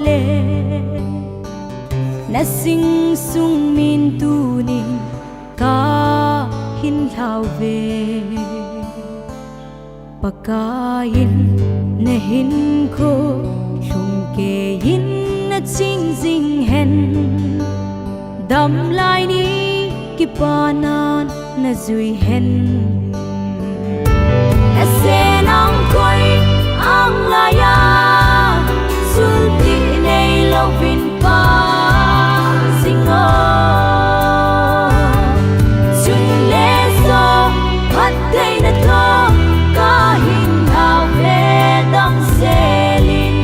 le na sing sung min tu ni ka hin hlau ve pakain na hin ko lung ke yin na ching jing hen dam lai ni ki panan na zui hen na se nang koi ang la ya sul ti nei lo vin pa sing o chun le so hat dei na to ka hin hao ve dang se lin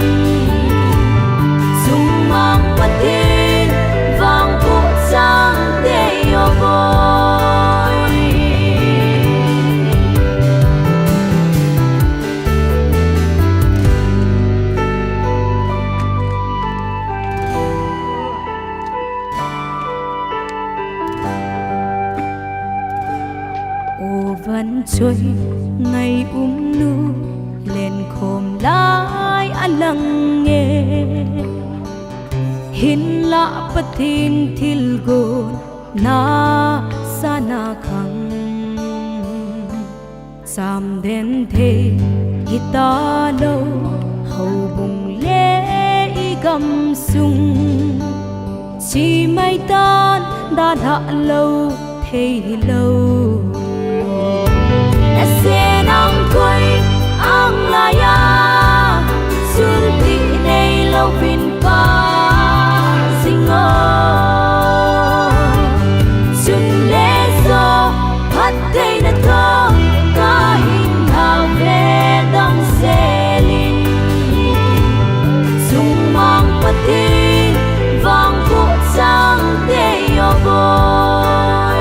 sung mang patin vang pu sang de yo boy ô vẫn trôi ngày nu lên khom lại anh lắng nghe hin la patin thil gon na sana khang sam den the hita lo hầu bung le i gam sung chi mai tan đã lâu thế lâu na se nang koi ang la ya sul ti nei lo vin pa sing o chun le so hat dei na to ka hin hao ve dang se lin sung mang patin vang pu sang de yo boy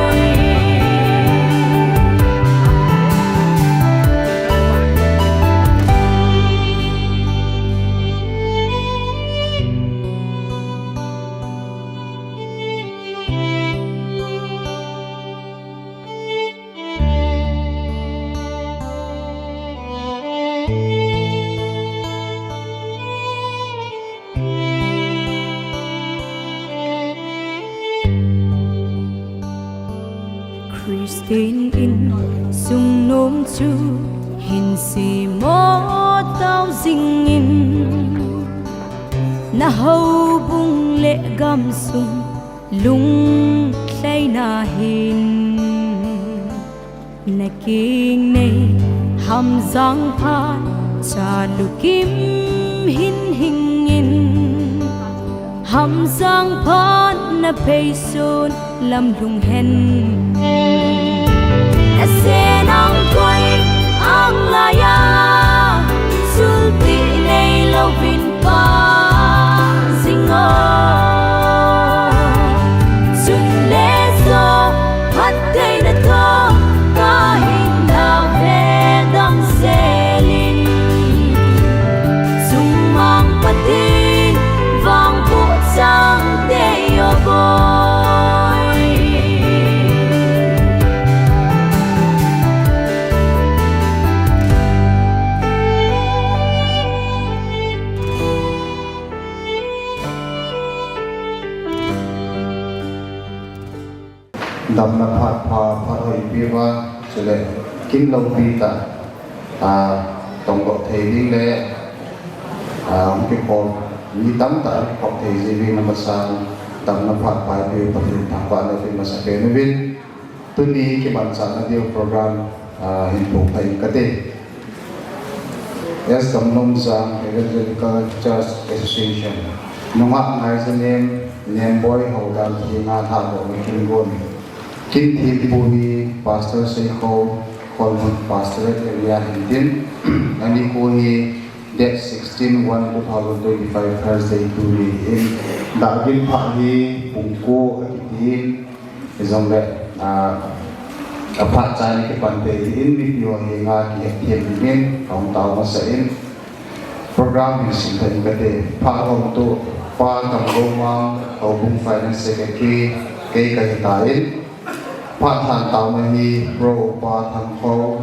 Christine in sung nom chu hin si mo tao ding in na hầu bung lệ gam sung lung say na hin na king nei ham giang phan cha lu kim hin hình in ham giang phan na pei son lam lung hen na se nang koi ang la ya sul ti nei lo vin pa sing o chun le so hat dei na to ka hin hao ve dang se lin sung mang patin vang pu sang de yo boy đầm là phạt hồi biwa cho nên kinh long bi ta tổng cộng thầy đi lệ cái con như tắm tại học thầy gì vì nó sang đầm là phạt bài bi tập luyện thằng quan là vì mà sẽ kể nó biết tôi đi cái bản sản là điều program hình phục thầy cái tên yes tầm nông sang Evangelical Church Association nông học ngày sinh nem boy hậu đàn thì nga thả bộ mình kinh gôn kinh thi bùi pastor Seiko Colmont Pastorate Area Hintin anh đi cô hi date 16/1/2025 Thursday Tuesday in đã viên phạ hi bùng cô tin dòng lệ phạ trái cái vấn đề in video hi nga ki thiền min ông tàu mà sẽ in program hình sinh thành cái đề phạ ông tu pa tam goma hậu bùng finance secretary cái tài phạt thằng tàu mà hi pro pa thằng khâu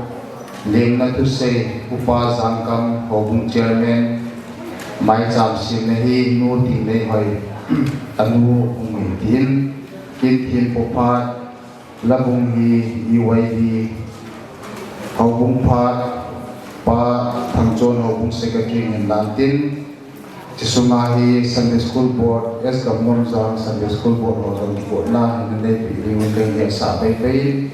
liêm na tu se upa zangkam hobung chairman mai cham sim nahi nu ti nei hoi anu umi tin kin thil popat labung hi UID hobung phat pa thangchon hobung secretary in lantin Chisumah Sunday School Board es Gamon Zang Sunday School Board Hotel Board na hinay piliwin kay sa pay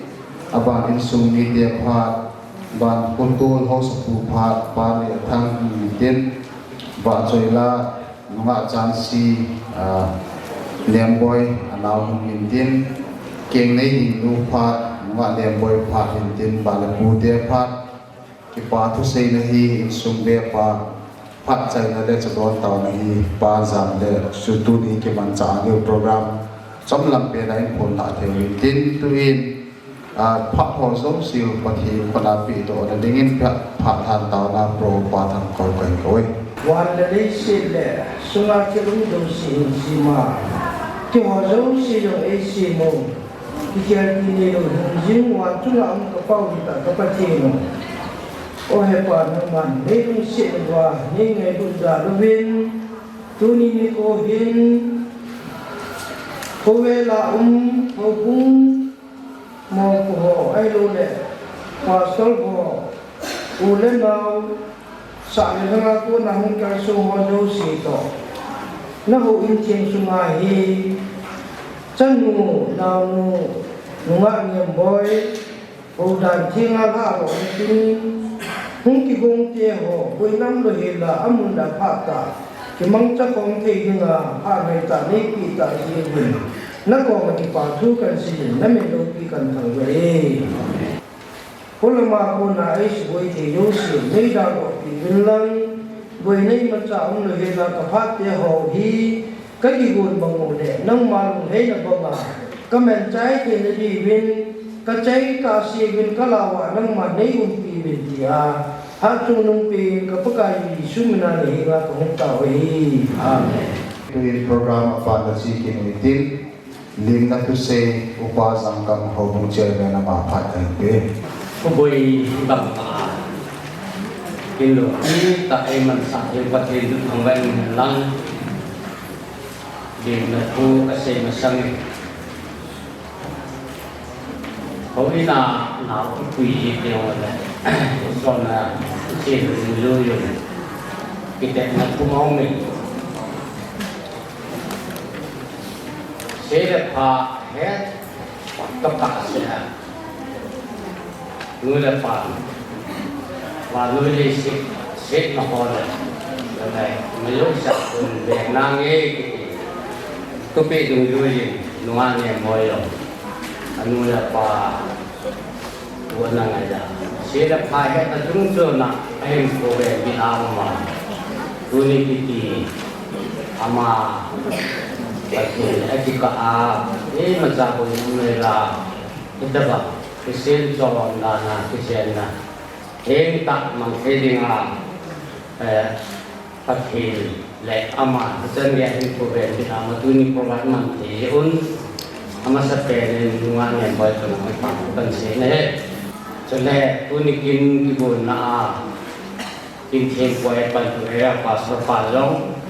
aban insum media phat ban control house of phat pa ni thang din ba choila nga chansi lemboy anaw din keng nei din nu phat nga lemboy phat din ba la pu de phat ki pa thu sei na hi insum be pa phát chạy là để cho đón tàu này ba giảm để sự tu đi cái bản trả nhiều program trong làm việc này còn lại thì tin tuin phát hồ giống siêu và thì còn là bị tổ là đến phát thành tàu là pro và thành coi cảnh coiวันนี้สิเลสุงาเกลุดงสิสิมาที่หัวจงสิจงเอสิโมที่เกี่ยวกับนี่เราจึงวันจุลามกระเป๋าที่ตากระเป๋าที่โนโอเฮปานังมันไม่ต้องเสียว่านี่ไงบุญดาลวินตุนีนี่โคหินโคเวลาโคบุงมอโคไอโลเล่วาสลโคอูเลนาวสามีของเราหน้าหุ่นกระสุนหัวโจสีโตน้าหุ่นเชียงสุมาฮีจังงูนาวงูนุ่งเงียบบ่อยโอดันเชียงอาลาบอกจริงหุ่นกิบงเจ้าหัวปุยน้ำโลหิตละอามุนดาภาตาที่มังจะคงเที่ยงอาในตาเนกิตาเยี่ยมนักกองที่ป่าทุกันสินั่นไม่รู้กี่กันทั้งเว้ยพลมาคนไหนสวยที่ยุ่งสิไม่ได้บอกที่วินลังวันนี้มันจะอุ้งเลยละกับพัดเดียวฮีก็กี่คนบางคนเนี่ยนั่งมาลงให้นับมาก็แม่ใจที่ในดีวินก็ใจกาสีวินก็ลาวานั่งมาในอุ่นปีวินที่หาจุนงปีก็ปกายสุมินาเลยละของเต่าฮีอาเมน tuin program apa si kinitin lim na tu se upasang kang hobung chairman na mapat ay pe Kuboy ibang kilo ini tak eman sa yung pati ang ban lang di na po kasi masang kung ina na kuyi yung wala so na sinulo yun kita na kumawin sila pa het kapak siya người là phản và người đi xếp nó còn là này mấy lúc sắp cùng Việt Nam nghe có biết đừng đưa gì nó ăn nhẹ mồi rồi anh người là phà buồn là ngày đó xếp là phai hết là chúng chưa nặng em của về Việt Nam mà tôi đi đi ama cái gì cả ấy mà ra của người là cái đó Kesen colong dana kesen na, heng tak mangkeli nga pakhil le ama hasan ya heng program kita matuni program manti un ama sa peren nungan yang boy tu nak pangkutan sini, jadi tuni kin kibun na kin heng boy bantu ya pasal palong,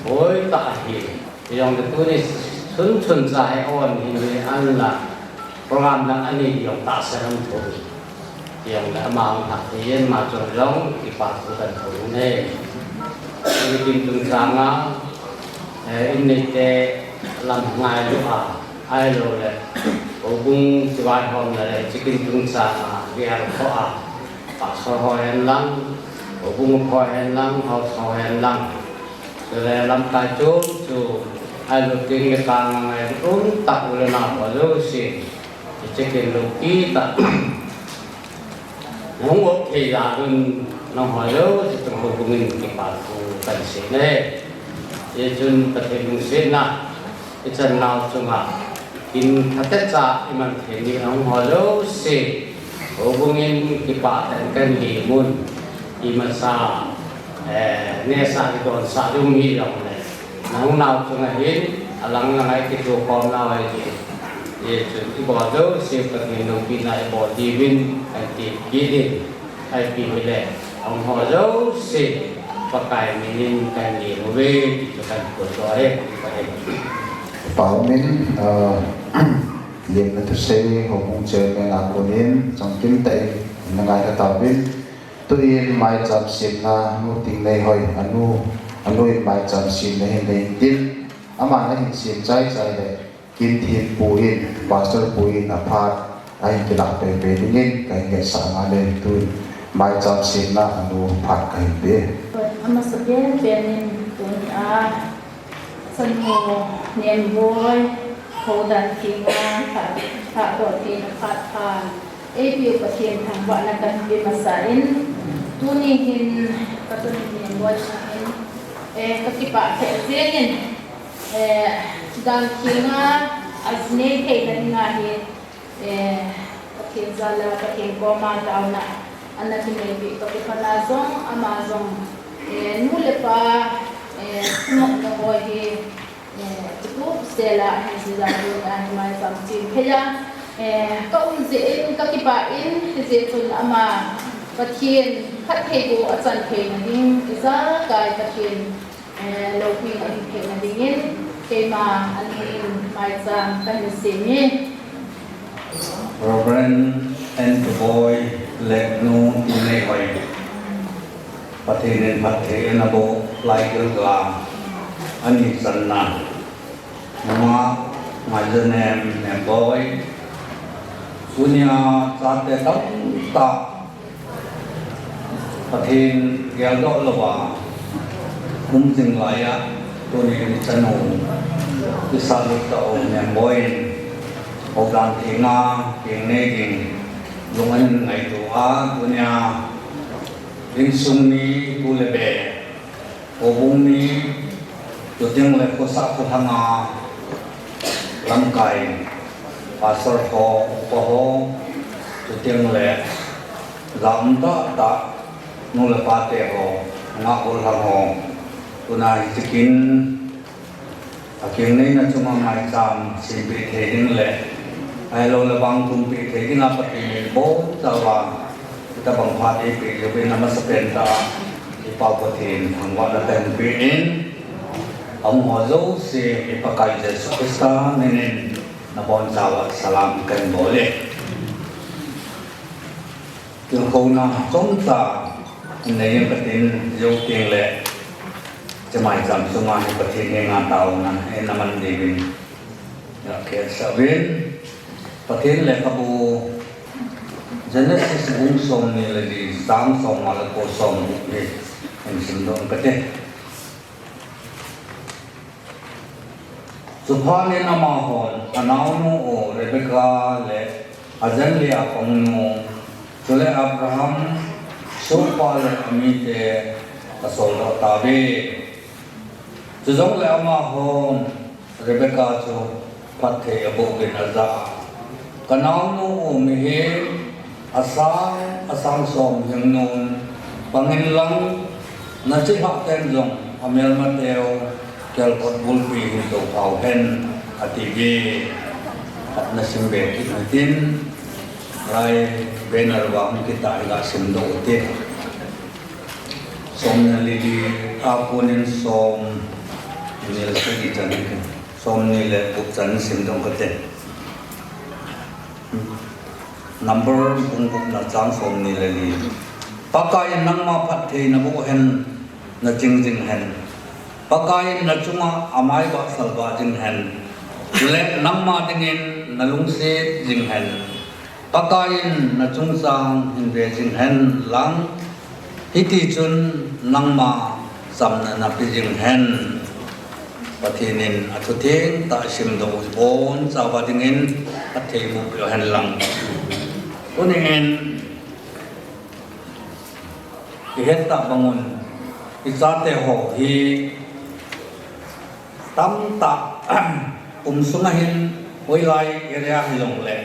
boy tak hi, yang itu ni sun zai on ini Allah program lang ani yung tasan ng tuloy yung lamang hakiyin maturong ipatutan tuloy na ulitin itong sanga inite lam ngay luha ay lole ubung siwai hon na rin chikin itong sanga biyar ko pasohoyan lang ubung hoyan lang hoyan lang sila lam kachum su ay luting ikang ngay rin tak ulan na palusin chicken luki ta không ok là đừng nó hỏi đâu thì chúng tôi cũng mình cái bản của cảnh sĩ này để chúng ta thấy đúng xuyên na cái chân nào chúng ta in thật tất cả thì mình thấy đi không hỏi đâu xí ở vùng in cái bản cái gì muốn thì mà sa nghe sa cái con sa đúng nghĩ lòng này không nào chúng ta hết lắng ngay cái chỗ con nào ấy ibu ada siapa yang pina ibu divin anti kiri anti bile, orang ada si pakai minin kan di mobil itu kan kotor pakai Bảo Minh liên là thứ xây hồ mông chơi ngày nào của nên trong kinh tế là ngày là tàu bên tôi mai chăm xin là nô tình này hỏi anh nuôi mai chăm xin là hiện nay tin ama là hiện xin trái trái đấy kim thiên bùin pastor bùin là phát anh cái đặc biệt về những cái nghệ sáng anh lên tôi mai chăm xin là anh nuôi phát cái bé ama sabien benin tun a san ho nem boy ho dan kinga tha ko tin phat phan e piu pathian thang wa na kan bi masain tuni hin katun nem boy in e katipa the zenin dan kinga azne the dan nga hi pathian zala pathian ko ma tauna anak ini bi patipana zong amazong nule pa smok na hoy itu stela hizila an mai samtin phela ka unze ka kipain hizetun ama pathian khat thego achan thena ding isa kai pathian lopi na thena dingin kema anin mai sam kan semi Reverend and the boy let no in a way. Patin and Patinabo like a glam. Anisana. Mama, my name and boy. Sunya Sate Tap Patin Galdolava. Mumsing Laya, Tony Chano. The Saluta and boy. Học đàn thì Nga, tiếng này thì dùng anh ngày tổ á của nhà đến sung ní tu lệ bè hồ bung ní tổ tiếng lệ có sắc có thang Nga lâm cày và sơ hồ có hồ tổ tiếng lệ giảm đó đã nô lệ ba tệ hồ Nga hồ thang hồ của này chỉ kín tiếng này là chúng ta làm xin bị thế nhưng lệ ai lo là bằng cùng bị thế cái nào phải bố ta vào kita bằng phát đi bị rồi bên nằm sắp đến ta đi vào có thể hàng vạn là tiền bị in ông họ dấu xe bị bắt cái Jesus Christ nên là bọn giáo salam cần bố lệ tiếng khâu na chúng ta này những cái tin dấu tiếng lệจะหมายจำสมาในประเทศงานเตานะเอ็นมันดีวินอยากเขียนสวินประเทศเลขาบูเจเนซิสบุ้งส่งนี่เลยดีสามส่งมาแล้วก็ส่งนี่เห็นสิ่งนั้นก็ได้สุภาพเนี่ยนมาหอนอนาวโนโอเรเบคาเลอาจันเลียปงโนจุเลอับราฮัมโซปาเลอมิเตกสโลตาเบจะต้องแล้วมาหอนเรเบคาโซพัดเทอโบเกนอาซากันน้องนูมีเหตุอาสังสมยังนูนปังเงินลังนั่นจะหักเต็มลงอเมริกาเดียวเกี่ยวกับบุลปีหินตัวเขาเห็นอติเวนัสิมเบกินตินไรเบนร์วังกิตาอิกาสิมโดเตสมนัลิดีอาปุนินสมนี่ละสิ่งจันทร์สมนี่ละบุกจันทร์สิมโดกันเตnumber bung na chang som ni le li pakai nang ma phat the na bu hen na jing hen pakai na chunga amai ba sal ba jing hen le nang ma dingin na lung se jing hen pakai na chung sang hin ve jing hen lang hiti chun nang ma sam na pi jing hen pathinin athu theng ta sim do bon sa ba dingin pathe mu pyo hen lang Kunin iheta bangun isate ho hi tam ta sungahin hoilai area hilong le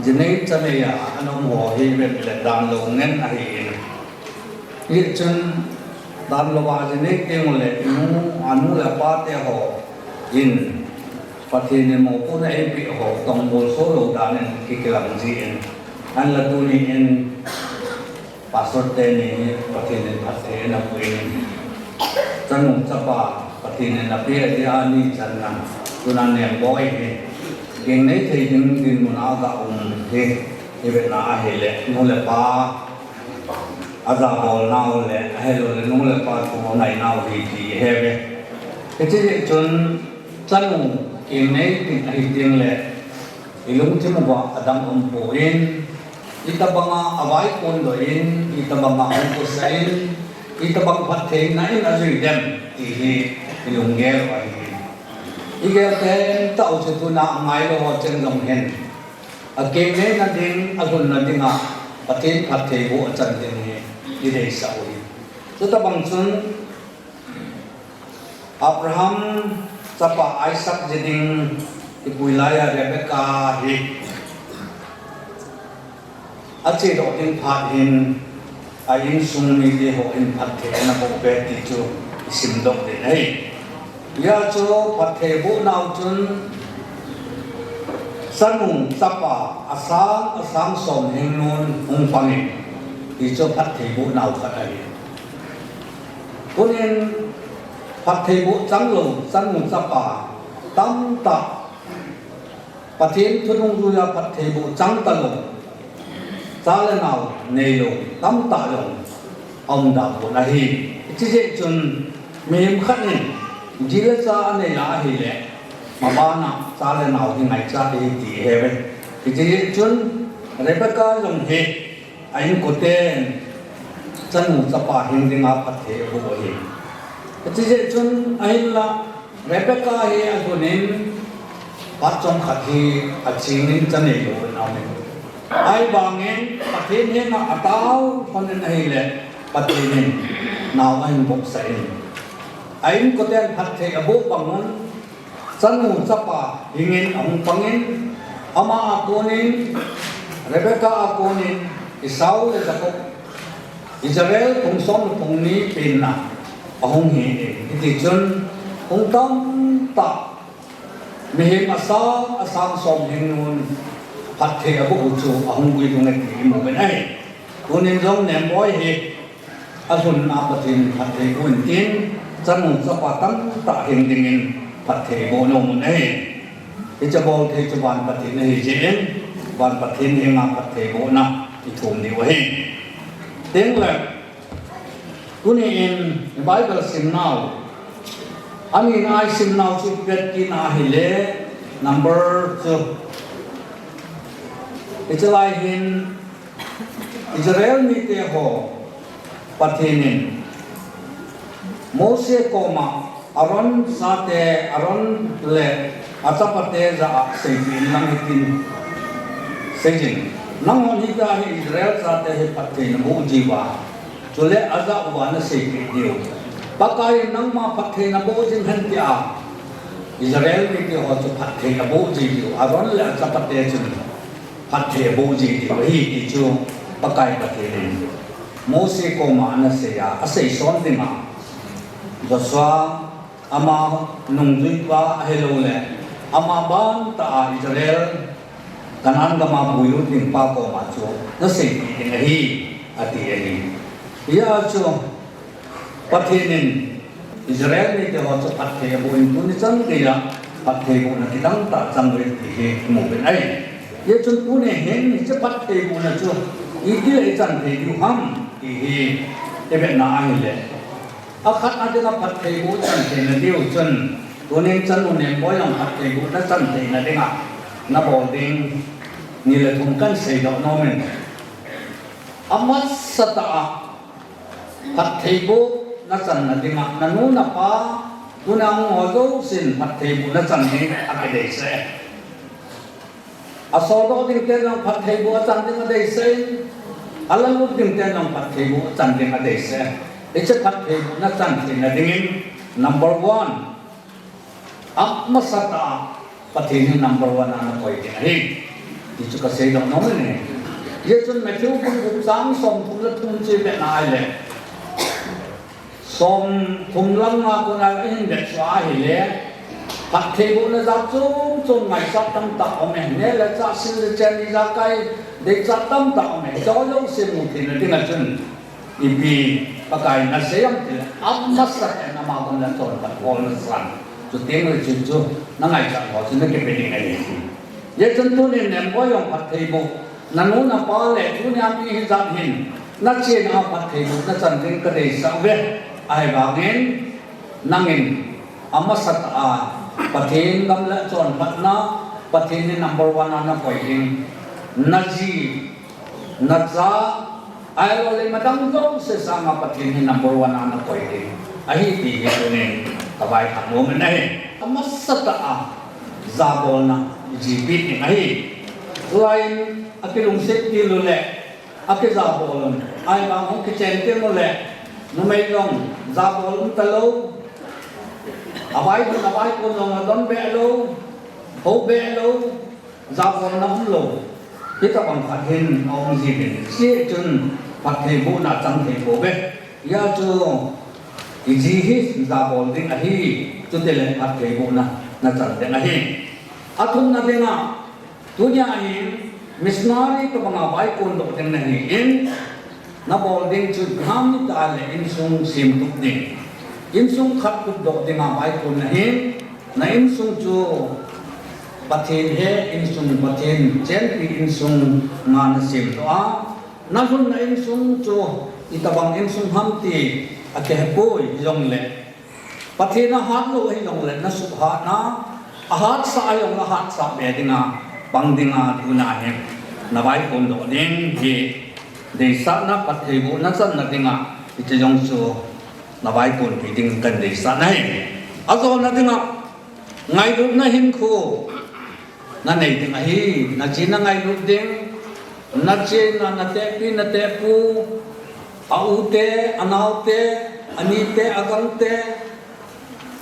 jinei chameya anom ho hi vet le dan lo ngen a hi in chun dan lo wa jinei keng le nu anu la pa te ho in pathin mo pu na e pi ho tong bol so lo dan ki kelang ji in an la tu ni in pastor te ni pathin pathe na pu in จังจะป่าปฏิเนนเปียที่อานีจันนันตุนันเนียงบ่อยเฮเก่งในไทยถึงดินมุนอากาเฮเวนาเฮเลนู่นเลยป่าอาจารย์บอลนาวเลยเฮโลเลยนู่นเลยป่าตัวไหนนาวดีเฮเวที่จนจังเก่งในติดไอ้จริงเลยอีลุงที่มันว่าอดัมอมโปอินIta banga awai kondoin, ita banga angkusain, ita bang pating na in azui dem ihi ilunggel wa ihi. Igel ten tao situ na ngai lo chen long hen. Akem ne na ding agun na dinga patin pathe bo chan den he idei sa oi. So ta bang chun Abraham sapa Isaac jeding ipuilaya Rebecca hi ache do tin phat hin ayin sung mi de ho in phat the na bo pe ti chu sim dok de nei ya chu phat the bu nau chun sanung sapa asang som heng nun hung pangi ti chu phat the bu nau khat ai kunin phat the bu chang lo sanung sapa tam ta pathin thunung du ya phat the bu chang ta lo giá lên nào nề lùng tắm tạ lùng ông đạo của đại hi chỉ dễ chun mềm khát nên chỉ là giá này là hi lệ mà ba nào giá lên nào thì ngày giá đi thì hè vậy thì chỉ dễ chun Rebecca dùng hi anh có tên chân ngủ sắp ba hình thì ngáp phát thế của hi chỉ dễ chun anh là Rebecca hi anh có nên bắt trong khát hi anh chỉ nên chân này lùng nào mình ai bangin patin he na ataw panin ai le patinin naw ai bok sa in ai ko ten phat the abu bangun sanu sapa hingin ang pangin ama akonin Rebecca akonin Esau le Jacob Israel kung som kung ni pin na ahong hi iti chun kung tam ta mihim asang som hingun phát thể ở bộ chủ ông quy tụ này thì một bên này, cho nên giống ném bói hết, anh hùng áp bát thiên phát thể của anh tiên, chân một số quả tăng tạ hình tình phát thể bộ nông này, thì cho bộ thì cho ban phát thể này dễ, ban phát thiên hiện áp phát thể bộ nào thì thùng điều hết, tiếng là, cho nên Bible sim nào, anh in ai sim nào chụp việt kia na hele number 2 Israelin Israel ni te ho pathinin Mose koma Aaron sate Aaron le atapate za seipin lang itin sejin nang hon hita hi Israel sate he pathin mu jiwa chule aza wana seipin dio pakai nang ma pathin bu jin han tia Israel ni te ho chu pathin bu jiwa Aaron le atapate chun phát thể bộ gì thì vậy thì chưa bắt cái phát thể này Moses có mà nó sẽ xây son thì mà Joshua ama nung duy qua hello le ama ban ta Israel kanan gama buyu ting pa ko ma chu nó sẽ thì này hi ati hi ya chu phát thể này Israel ni te ho chu phát thể bộ in tu ni chang ke ya phát thể bộ na kitang ta chang re thì hi mo ben ai ye chun pune hen ni che pat te bu na chu i ki le chan te yu ham i hi te be na ai le a khat a de na pat te bu chan te na diu chun tu ne chan u ne boy ang pat te bu na chan te na de nga na bo ding ni le thum kan sei do no men amat sata pat te bu na chan na de nga na nu na pa tu na ngo zo sin pat te bu na chan he a ke de se asolo ding ten ang pathay bu chan ding adai se alam lu ding ten ang pathay bu chan ding adai se iche pathay bu na chan ding ading number 1 masata pathay ni number 1 na koi ding hi ti chu ka se do no ne ye chun Matthew bu sang som thum la thum che be na ai le som thum lang na ko na in de swa hi le phát thế bộ là giáo chung ngày sát tâm tạo mình nên là giáo sư chân đi ra cây để sát tâm tạo mình cho dấu xem một thì là tiếng là chân ipi pakai nasayam tila ammasat na mga kong pat wall san tu tinggal cucu nangai tak kau sini kepening ini ya tentu ni nembo yang pat table nanu na pale tu ni ambil hizab hin na cie na pat table na santing kedai sawe ai bangin nangin ammasat patin gamla con patna patin ni number 1 na poin naji naza ay wala madang daw sa sama patin ni number 1 na poin ahi ti ito ni kabay mo man ay ammasat zabol na jipit ni ahi lain akilong set kilo le akizabol ay bang kitchen mo le no may long zabol talo abay ko nong don belo ho belo zabon na ulo kita bang patin ong zibin si chun patin bu na chang the bo be ya chu ijihi zabon ding ahi tu tele patin bu na chang de ahi athun na denga tunya ahi missionary to bang abay ko do den nahi in na bol ding chu gham ta le in sung sim tuk ding insung khat kup dok denga bai kun nahin na insung chu pathin he insung pathin chen pi insung man sim to a na hun na insung chu itabang insung hamti ake poi long le pathin na hat lo hi long le na su ha na a hat sa ayong la hat sa be dinga bang dinga tuna he na bai kun do ding hi de sa na pathe bu na san na dinga ite jong chu na bai pun pi ding kan de sa nai azo na dinga ngai ru na hin khu na nei ding hi na chi na ngai ru ding na che na te pi na te pu au te anau te ani te agang te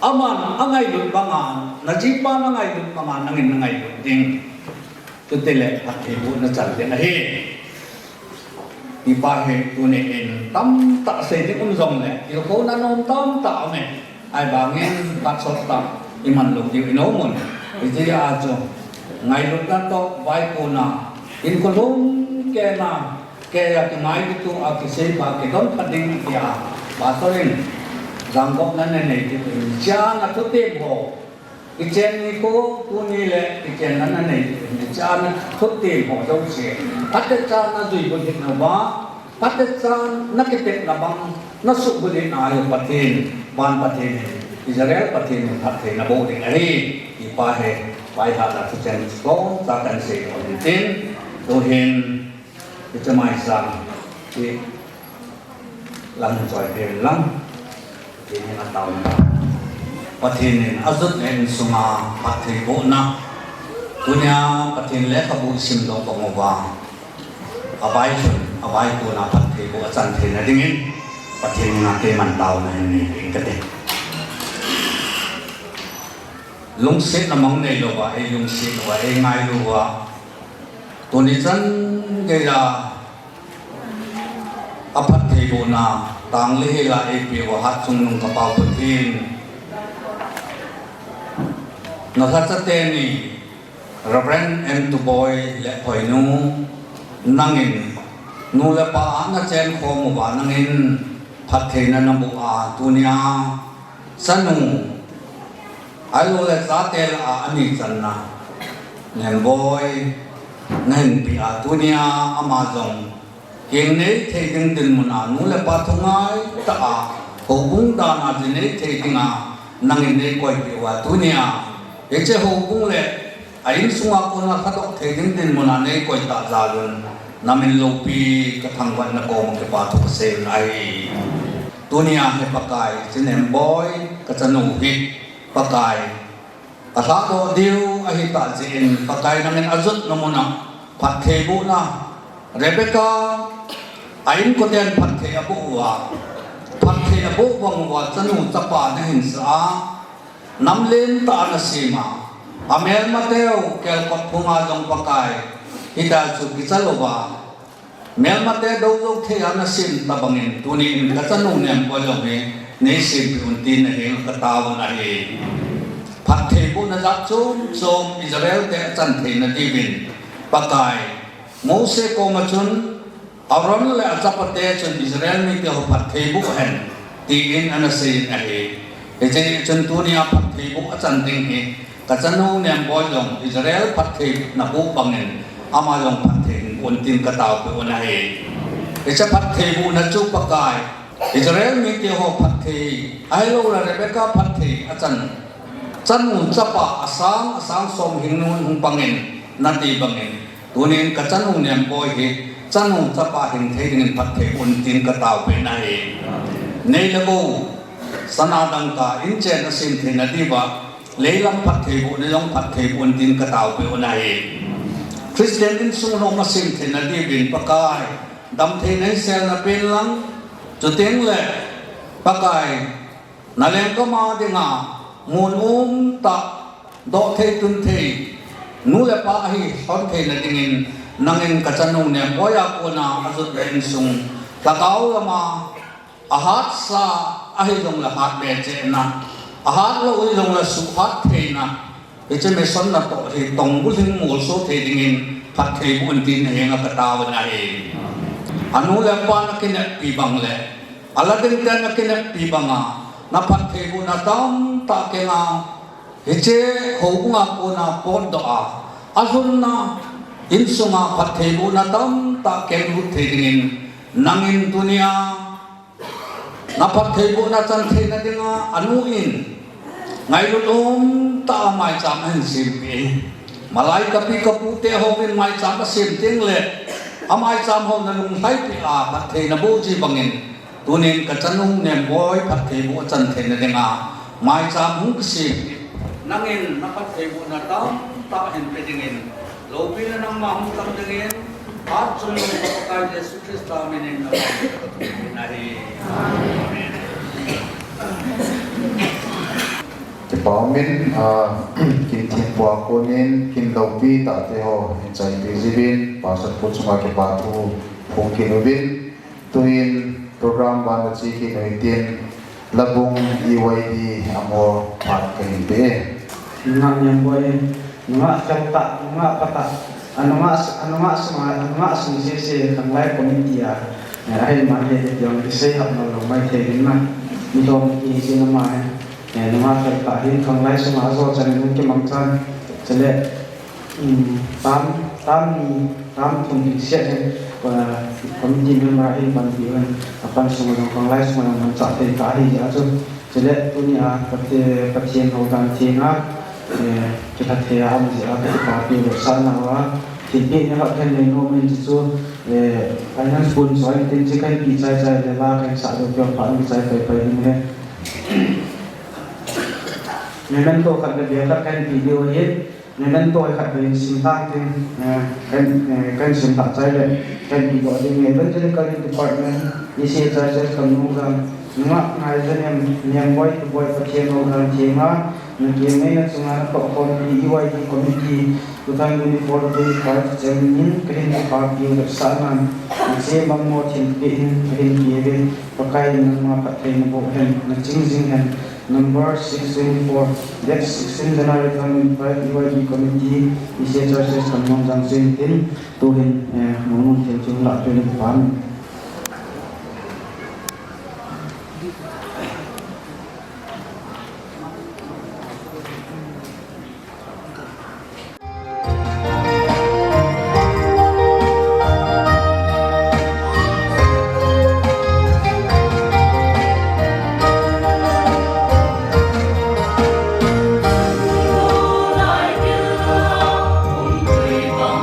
aman angai ru banga na ji pa na ngai ru banga na ngai ru ding tu te le phat thi bu na chal de hi ipa he tu ne in tam ta se de un zong le il ko na nom tam ta me ai ba ngen pat sot ta iman lu di no mon iti a jo ngai lu ta to vai ko na in ko lum ke na ke ya ke ngai tu a ke se ba ke don pading ya ba to rin jang gok na ne ne ti cha na tu te bo ichen ni ko tu ni le ichen na na ne cha na tu te bo jo che pat cha na dui bo hit na ba pat cha na ke te na bang na su bu de na yo patin ban patin Israel patin patin na bo de ari ipa he pai ha na tu chen ko ta kan se ko tin to hin itu mai sang ti lang choi de lang ti ni na taw na patin azut en sunga patin bo na punya patin le ka bu sim do ko mo ba abai ko na patin bo chan the na dingin patin na ke man taw na ni ka te lung set na mong nei lo ba ai lung set lo ba ai ngai lo ba to ni chan ge la apat the bo na tang le la ai pe wa hat chung nung ka pa patin na sa te ni Reverend M. Tuboy le phoi nu nangin nu le pa na chen kho mu ba nangin phat the na na bu a tunia sanu alo le sa te la ani chan na nen boy nen pi a tunia amazon king ne the ding tin mu na nu le pa thungai ta a ho bung da na din ne the dinga nangin ne koi pi wa tunia eche ho bung le ain sunga ko na khatok theding din mona nei koi ta zalun namin lopi ka thangwan na ko ke pa thuk se ai dunia he pakai sinem boy ka chanu hit pakai asa do diu a hi ta jin pakai namin azut no mona phat thebu na rebecca ain ko den phat the abu wa phat the abu wang wa chanu chapa na hin sa namlen ta na sima Amel Mateo kel kot phunga jong pakai hidal chu kisaloba Mel Mateo do do the ana sim tabangin tunin ka chanu nem ko lo me nei sim untin na hel ka taw na he phat the bu na jak chum som Israel te chan the na divin pakai Mose ko ma chun อารอนและจับประเทศจนอิสราเอลมีเดียวพัดเทบุเห็นตีอินอันเสียนอะไรเอเจจนตัวนี้พัดเทบุอาจารย์ติงเหกัจจนูเนี่ยบอยลงอิสราเอลพัดเทนับบุบังเงินอามาลงพัดเทอุนตินกระตาวไปอุนอะไรเอเจพัดเทบุนัจุปกายอิสราเอลมีเดียวพัดเทไอโลและเรเบคก้าพัดเทอาจารย์จันมุนจับปะอาสังสมหิงนุนหุงบังเงินนาทีบังเงินตัวนี้กัจจนูเนี่ยบอยเหจันมุนจับปะหิงเทดินพัดเทอุนตินกระตาวไปไหนในระบบสนาดังกาอินเจนสินเทนดีบะเลลัมพัดเทบุในลงพัดเทบุนตินกระตาวไปอุนัยคริสเตียนอินสุนงมาสินเทนดีบินปะกายดำเทนให้เซลนับเป็นลังจุดเต็งเลยปะกายนั่นเองก็มาเดงามูลตะดอกเทตุนเทนู่นแหละปะให้สอนเทนดิ่งนั่งเองกัจจนุเนี่ยบอยากโอนาอสุดเรนซุงตะเกาละมาอาหารซาอาหิลงละหาดเบเจนะอาหารละอุยลงละสุภัดเทนะเอเจไม่สนละต่อที่ตรงบุญมูลโซเทดิ่งพัดเทบุญตินเองกระตาวนาเองอนุเลปานักเนปีบังเลอลาดินเตนักเนปีบังนับพัดเทบุญตามตาเกงาเอเจหงอาโกนาปอดดาอาสุนนาอินสุงาพัดเทบุญตามตาเกงรุเทดิ่งนังอินดุนียนับเทบุนาจันเทนดิงาอนุอินไงลุงตาไม่จำให้สิบปีมาไล่กับพี่กับผู้เตะหงอินไม่จำก็สิบทิ้งเลยอาไม่จำหงนั่นลุงไล่ปีอาพัดเทนบูจีบังอินตัวนี้กับจันนุงเนี่ยบอยพัดเทบุจันเทนดิงาไม่จำหงสิบนั่งอินนับเทบุนาตาตาเห็นเป็นดิงโลปีนั้นนั่งมาหงตั้งดิงอาจุนลุงประกาศเยซูคริสต์ตามินินนับนารีจะบอกมินกินทิ้งบัวโคนินกินดอกบีตัดเทโฮใจดีจีบินภาษาพุทธมาเก็บปาทูพงกินบินตัวอินโปรแกรมบันทึกกินอินดินระบุงEYDอโมผ่านกันเป้งานยังบ่อยงาจังตะงาปะตะอันงาสมาอันงาสุเสขังไล่คอมมิตี้อ่ะให้มาเฮ็ดอย่างที่เสียหับเราไม่เทกินนะมีตรงอีสินมาเนี่ยนมาจังตะเห็นขังไล่สมาโซจันนุกิมังจันจะเล่ตามทุนที่เสียว่าคอมมิตี้มันมาเห็นบางทีมันapa semuaขังไล่สมามันจัดเป็นการที่จะเล่ตัวนี้ปฏิเสธเขาการเทียงkita tiada mesti tapi bersama wa jadi ni akan moment itu anak pun soal itu kan bisa saya kan satu jam paling bisaไปini memang tu kan dia kan video ini memang tu kanเป็นสิ่งต่างkanสิ่งต่างsaya kan video ini memang jadi kan department isi saya kan nggak ngajarin yang boy pakai orang cina Nagimena sungan pokok di EYD committee tutang uniform di part jamin kering party bersama masih bangun timpin kering kiri pakai nama pakai nama ngajing number 624 that 16 January 2005 EYD committee isi charges kamu jangsin tin tuhin mengun tiap lak tuhin pam Hãy subscribe cho kênh Ghiền Mì Gõ để không bỏ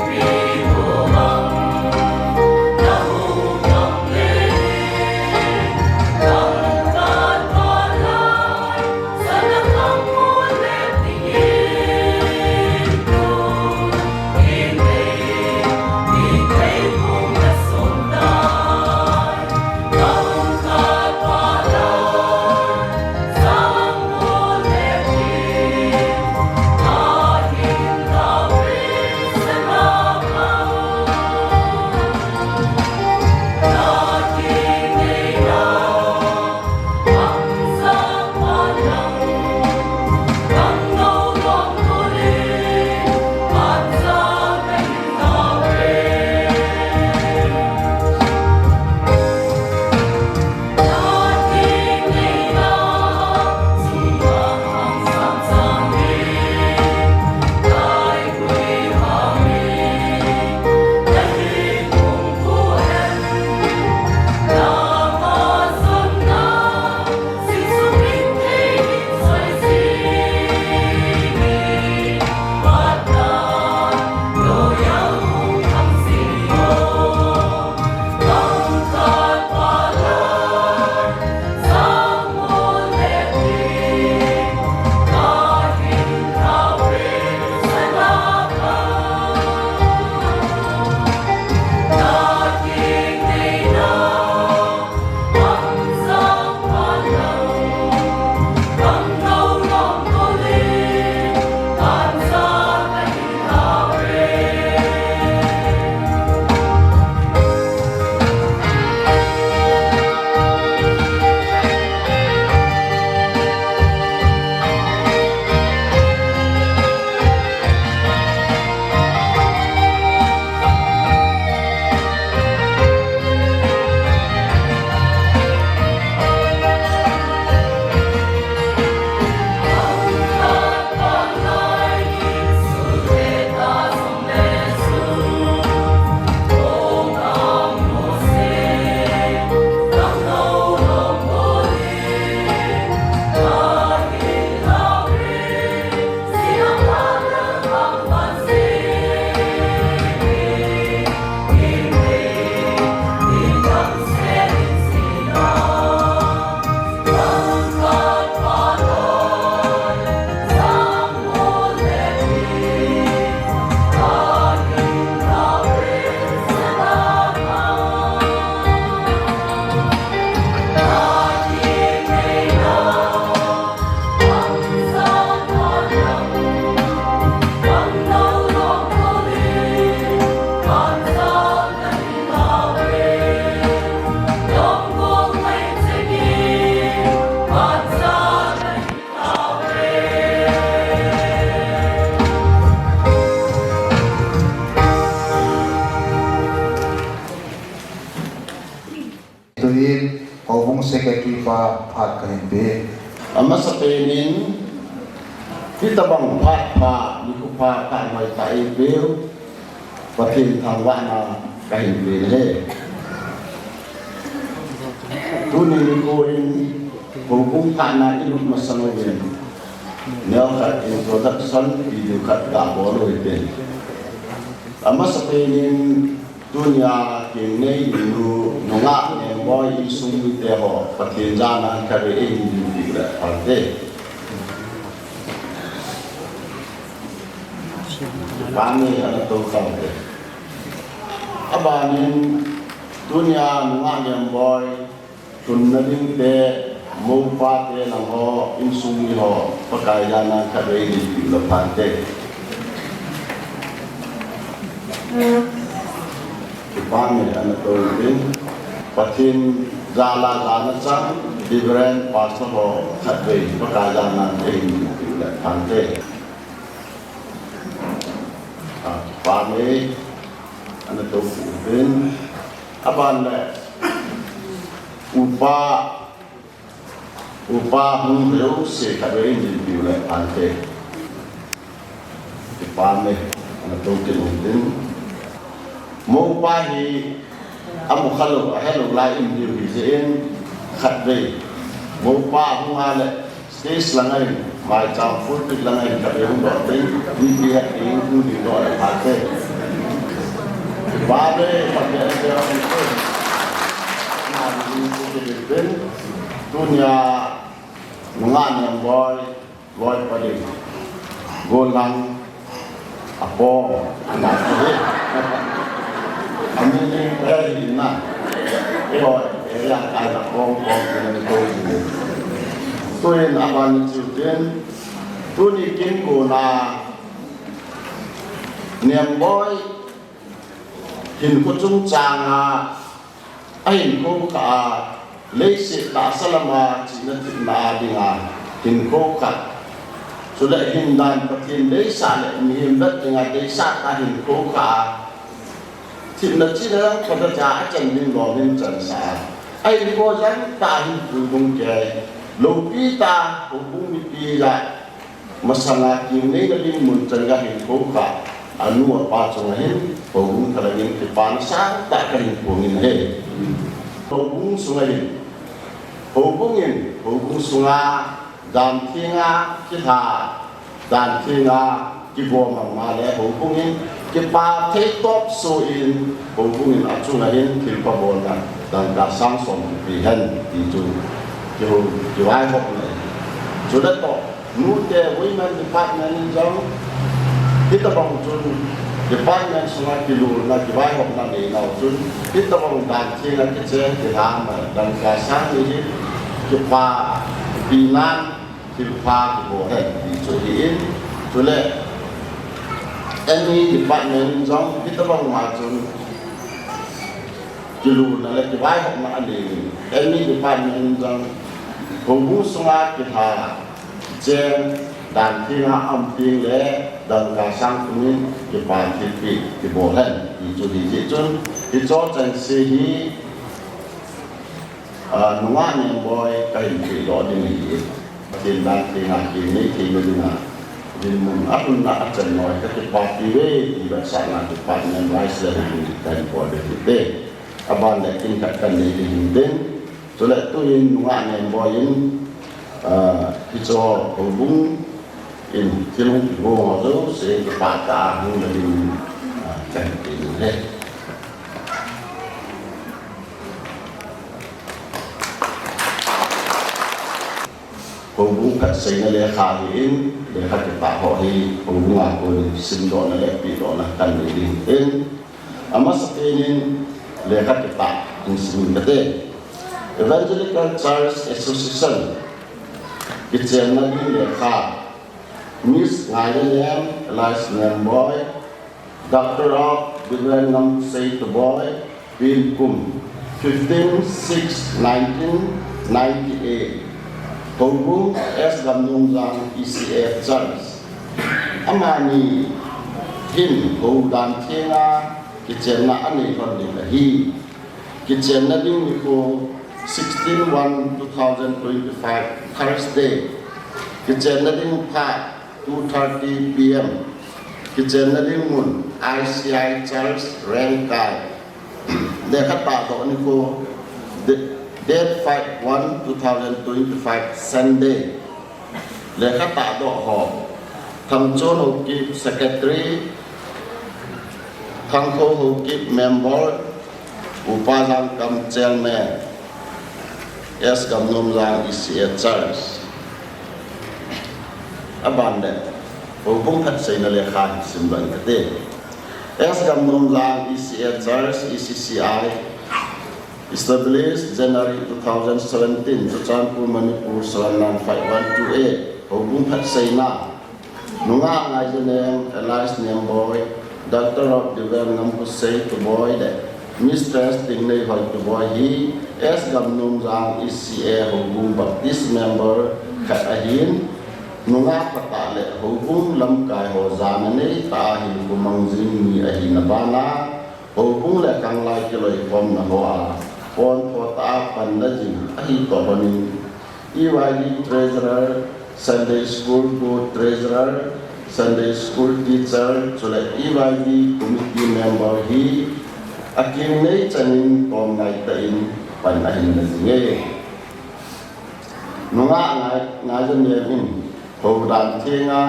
lỡ pa phat ka hin pe ama sa penin kita bang phat pa ni ku pa ka mai ta e beu pathin thang wa na ka hin pe he tu ni ko in hukum ka na ilut masang yen neo ka introduction video ka da bo lo ite ama sa penin dunia kini dulu nunga nemboy isung ite ho pathin jana kare e ni dira arte bani ana to kaute abanin dunia nunga nemboy tunading te mupa te nang ho insung ni ho pakai jana kare e ni dira arte Pamir anak orang pathin jala jana sang different parts of country pekajanan ini tidak pantai. Pamir anak orang apa anda upah mungkin sekali ini tidak pantai. Pamir anak orang mau pahi amu kalau hello lain dia bisain khadri mau pa hungale stage langai macam food langai kalau hung dot ni dia itu di dot pakai babe pakai dia itu nah ini tu dunia mengan yang boy pada golang apa anak dia Amin ini na, kalau yang ada kong dengan itu, tu yang aman cucian, tu ni kini guna niamboy, hin kucing canga, ain ko ka, leisi tak selama cina cina dengan hin ko ka, sudah hindan patin desa le mihimbat dengan desa kahin ko ka. Thì nó chỉ là có thể trả chân linh lò lên chân xa ai có dám ta hình phụ bông kề lâu ký ta phụ bông bị kì lại mà sang là kì nấy là linh mùn chân gà hình phố cả anu ở ba trong hình phụ bông thật là những cái bán sáng tại cái hình của mình hệ phụ bông xuống hình phụ bông xuống đàn thiên cái thà đàn thiên cái vua mà lẽ phụ bông cái ba thế top số in hùng cung in áp dụng là in thì có bốn là đàn cả sang sòng vì hen thì chú ai học này chú đất to nút để women department trong kita bang chú department semua kilo là chú ai học là để nào chú kita bang đàn chi là cái chơi cái làm mà đàn cả sang như cái ba binan cái ba cái bộ hen thì chú in chú lệ any department trong kita bang macam dulu na lagi baik nak ada any department trong hubung sungai kita jen dan tina amping le dan kasang kuning kita tipi diboleh di jun jen sehi nuan yang boy kain kilo ini jen dan tina kini kini Ilmu aku nak ajar noi ketika piwe di sana department rice dari dan pada kita abang nak tingkatkan dari hinden solat tu yang nuan yang boyin hijau hubung in kilung hibung tu saya kepada hung dari cantik ni. Hubung kat saya le khain le kat tak hoi hubung aku sin do na le pi do na kan ni in ama sakin le kat tak sin kate Evangelical Church Association kitchen na ni le kha Miss Ngayam Elias Boy Dr. of Divine Nam Say to Boy Bill Kum 15/6/1998 Hubung S. Gamnung Zang ECF Church Amani Him Hudan Tienga Kitchen na ani kon ni hi Kitchen na ding ni ko 16/1/2025 Thursday kitchen na ding pa 2:30 p.m. kitchen na ding mun ICI Church Rengkai lekha ta do ni ko date 5/1/2025 Sunday lekha ta do ho tham chon ho ki secretary thang tho ho ki member upajang kam chairman yes kam nom lang ICI Church abande o bung khat sei na lekha sim ban kate es kam nom lang ICI Church ECCI established January 2017 to Chanpur Manipur 795128 o bung khat sei na nunga ngai jene Elias Nemboy Doctor of Divine Nam Kusei to boy de Mistress Tingley Hoi to boy he es kam nom lang ECA o bung Baptist member khat ahin nunga pata le hubung lam kai ho zanane ta hi kumang jing ni ahi na bana hubung le kang lai ke loi pom na ho a pon po ta pan na jing ahi to bani EYD treasurer Sunday school board treasurer Sunday school teacher chule EYD committee member hi akim nei chanin pom nai ta in pan ahi na jing nunga ngai jan ye min hầu đàn thiên nga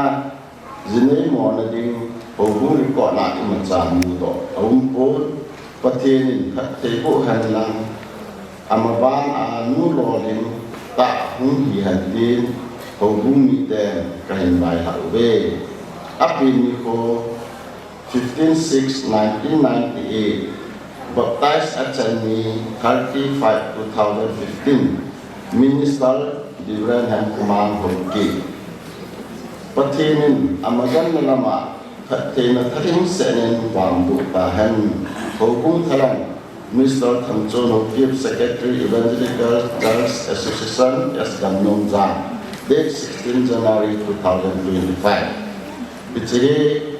dưới mỏ là đi hầu cũng được gọi lại mà giảm mù đỏ ông cố và thiên thật thế bộ hành lang mà ban nu lò đến tạ hung hỉ hành tin hầu cũng bị đèn cái hình bài hậu về áp in cô 15/6/1998 baptized at Chennai 35/2015 Minister Divine Command Hoki Patinin amagan na lama katina taring senen wambu tahan hubung talang Mr. Thamchon Hokip Secretary Evangelical Church Association as Gamnom Jang date 16 January 2025 bichiri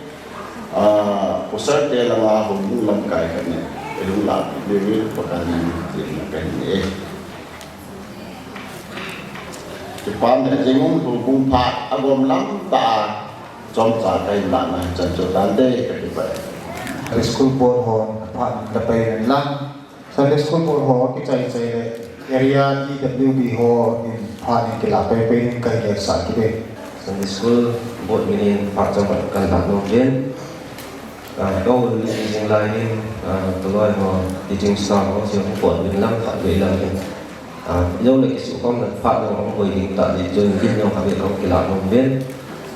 pusat dia langa hubung lam kai kane elung la dewi pakani tin kane Pan để chính hubung phạt gồm lắm ta trong cả cái bạn này chân cho đàn đê cái vậy. School board ho phan da pai lang Sunday school board ho ki chai chai le area EWB ho in phan ki la pai pai kai le sa ki de Sunday school board meeting part trong bản căn bản nông viên đâu là những lai đi từ loài họ teaching staff họ sẽ không quản mình lắm phạt về là dấu là cái sự không là phạt được ông hồi hiện tại thì chơi kinh nhau khác biệt không kỳ lạ nông viên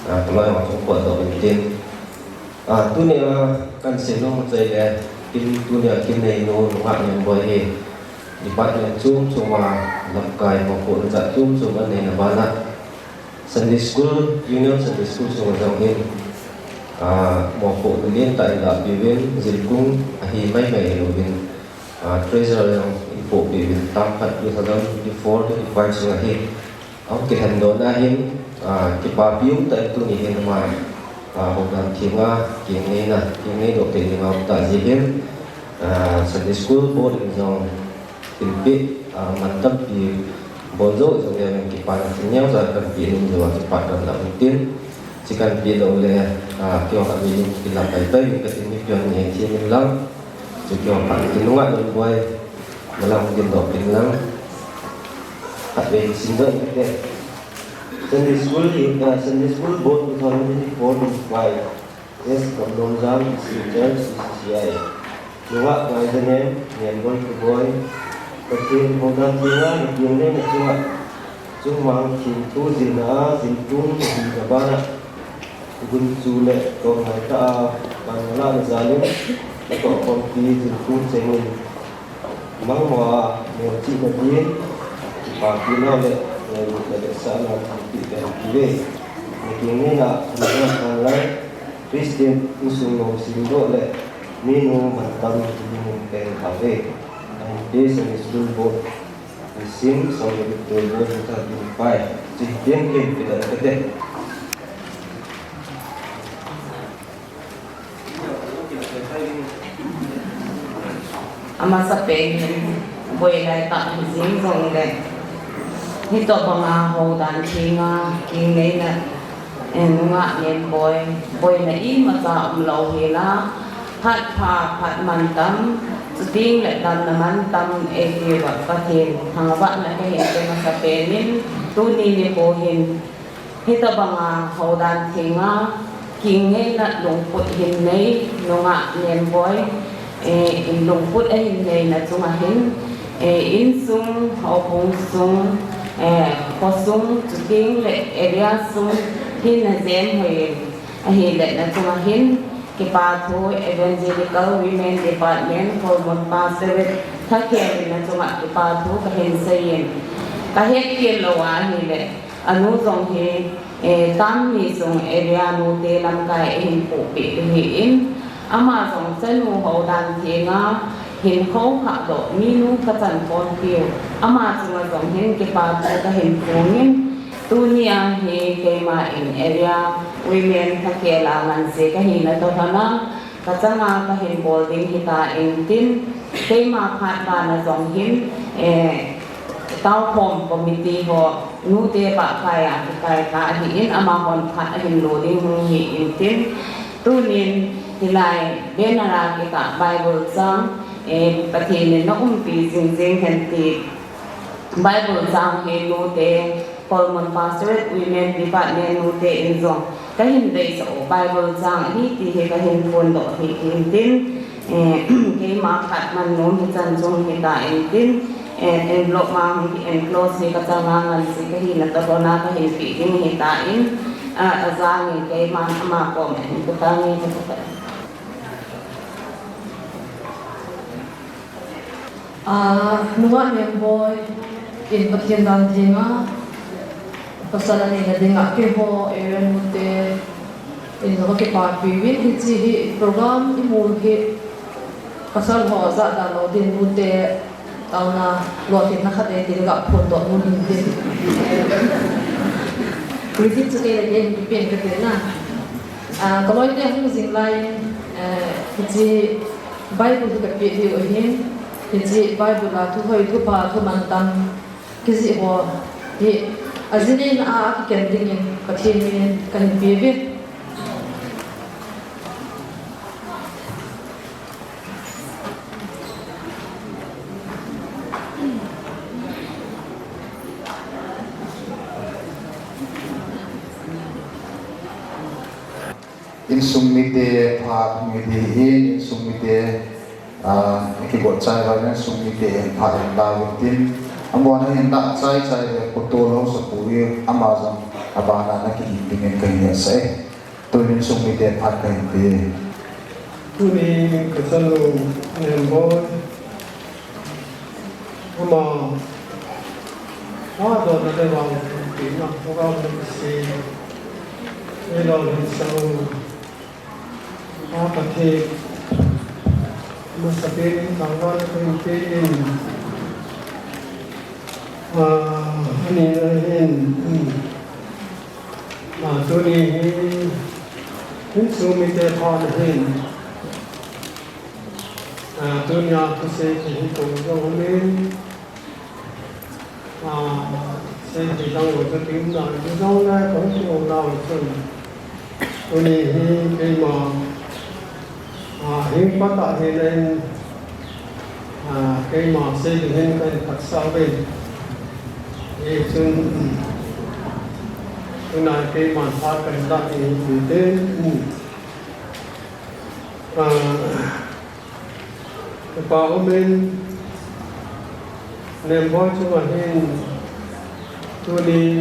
từ loài họ không quản được mình tên tu này cần sẽ nó một giây là kinh tu này kinh này nó ngại nhận bởi hệ thì bạn nhận chung chung mà lập cài một bộ dạy chung chung vấn đề là bạn ạ Sunday school union Sunday school chung ở trong hình một bộ liên tại là biểu viên dịch cung thì mấy mày ở bên treasurer bộ biểu viên tam phật như thế đó đi phố đi quay xuống là ông cái hành động là hiện cái bà biểu tại tôi nghĩ hiện mà hôm nay thì nga kiến nghe đầu tiên là ông tại gì hiện Sunday school board trong tình biết mặt tập thì bốn rồi rồi cái bà nhau rồi cần biết rồi cái bà cần làm tiên chỉ cần biết đâu là kiểu các mình thì làm bài tây cái tình biết chuyện này thì mình lắm chỉ kiểu bạn thì nó ngại mình quay mà làm cái đồ mình lắm tại vì xin lỗi cái Sunday school board của thằng mình board by yes cộng đồng giang church CCI đúng không ngoài ra nên nhận boy của boy cái team hôm nay thì nó nên là chung mang thiên tu din tung di kabana gun chule ko ngai ta bangla zalim ko kompi din tung sengun mang mo mo chi na din pa pino le le sa na ti de le ni ni na na la Christian usung no sindo le minu mantam ni pe kave this is school board we sing so that the board will be fine chỉ tiếng kinh thì là cái đấy ama sa pengen bồi lại tạo dính dòng đấy thì tổ bằng hồ đàn thì kinh này là ngạ nên bồi là ít mà tạo lâu thì là phát man tâm tiếng lại đàn là man tâm kia và phát hiện hàng vạn là cái hiện tượng mà cái nên tu ni để bồi hiện thì tổ bằng hồ đàn thì kinh này là lùng phật hiện này ngạ nên bồi lùng phật ấy hiện này là chúng hình in sung hậu bung sung có sung chủ kinh lệ area sung hin là dễ hồi lệ là chúng hin cái ba thôi evangelical women department for một ba service thắc khen là chúng cái ba thôi cái hình xây cái hết tiền lâu hi lệ anu dòng hi tam hi sung area nu te làm cái hình phụ bị hi in ama dòng chân nu hậu đàn thì hình khâu hạ độ minu cái chân con kiều ama chúng ta dòng hình cái ba cái hình phun in dunia hi cái mà in area women thắc kê là ngành gì cái hình là tôi thấy nó cái chân cái hình boarding hi ta in tin cái mà phát ba là dòng hình tao home committee ho nu te ba khai cái cả hi in ama hon phát hình loading hi in tin tu nin thì lại bên là cái cả Bible sangประเทศนี้น้องปีจริงๆเห็นตีไบเบิลจางเห็นโนเตพอมันพาสเตอร์วิเมนดีบัตเนโนเตอินซองก็เห็นได้สอบไบเบิลจางที่ตีเห็นก็เห็นคนดอกเห็นติ้นเกี่ยมาขัดมันโน้มที่จันทร์เห็นได้เห็นติ้นลบมาเห็นโคลสก็จะงานสิก็เห็นแต่ตอนนั้นก็เห็นปีที่เห็นได้อินอาจารย์เกี่ยมาก็เห็นตัวตั้งนี่ก็nunga memboy in pathian dan jinga pasalani na dinga ke ho eren mute in no ke pa piwin hi chi hi program i mul hi pasal ho za da lo din mute tauna lo tin na khate ti ga phon do mun din din visit chu ke le yen pen ke te na koloi te hu jing lai hi chi bible du ka pe hi o hin Jadi Bible lah tu hoi tu pa tu mantan kisi ho di azinin a kendingin kathimin kan bibi in sumite pha mite in sumite cái bộ trai vào nên sung đi để phải đào tin amon hiện tại trai của tôi lâu sắp bùi Amazon abana nó cái hình cái này sẽ tôi nên sung đi để phải cái gì tôi đi cái chân luôn nên bôi mà hóa rồi nó đây vào cái mà nó vào cái gì đây là cái sau hóa cái gì Masapirin tanggal penting, ini tu ni sumite thon hin, dunia tu se hitung jauh ni, se hitung tu tim na, tu jauh na kau jauh na tu, tu ni cái mà hiến phát tạo thì nên cái mà xây dựng nên cái thật sao bên thì chúng này cái mà phát cảnh đặt thì tên cái bảo bên niềm vui chúng mình hiện tôi đi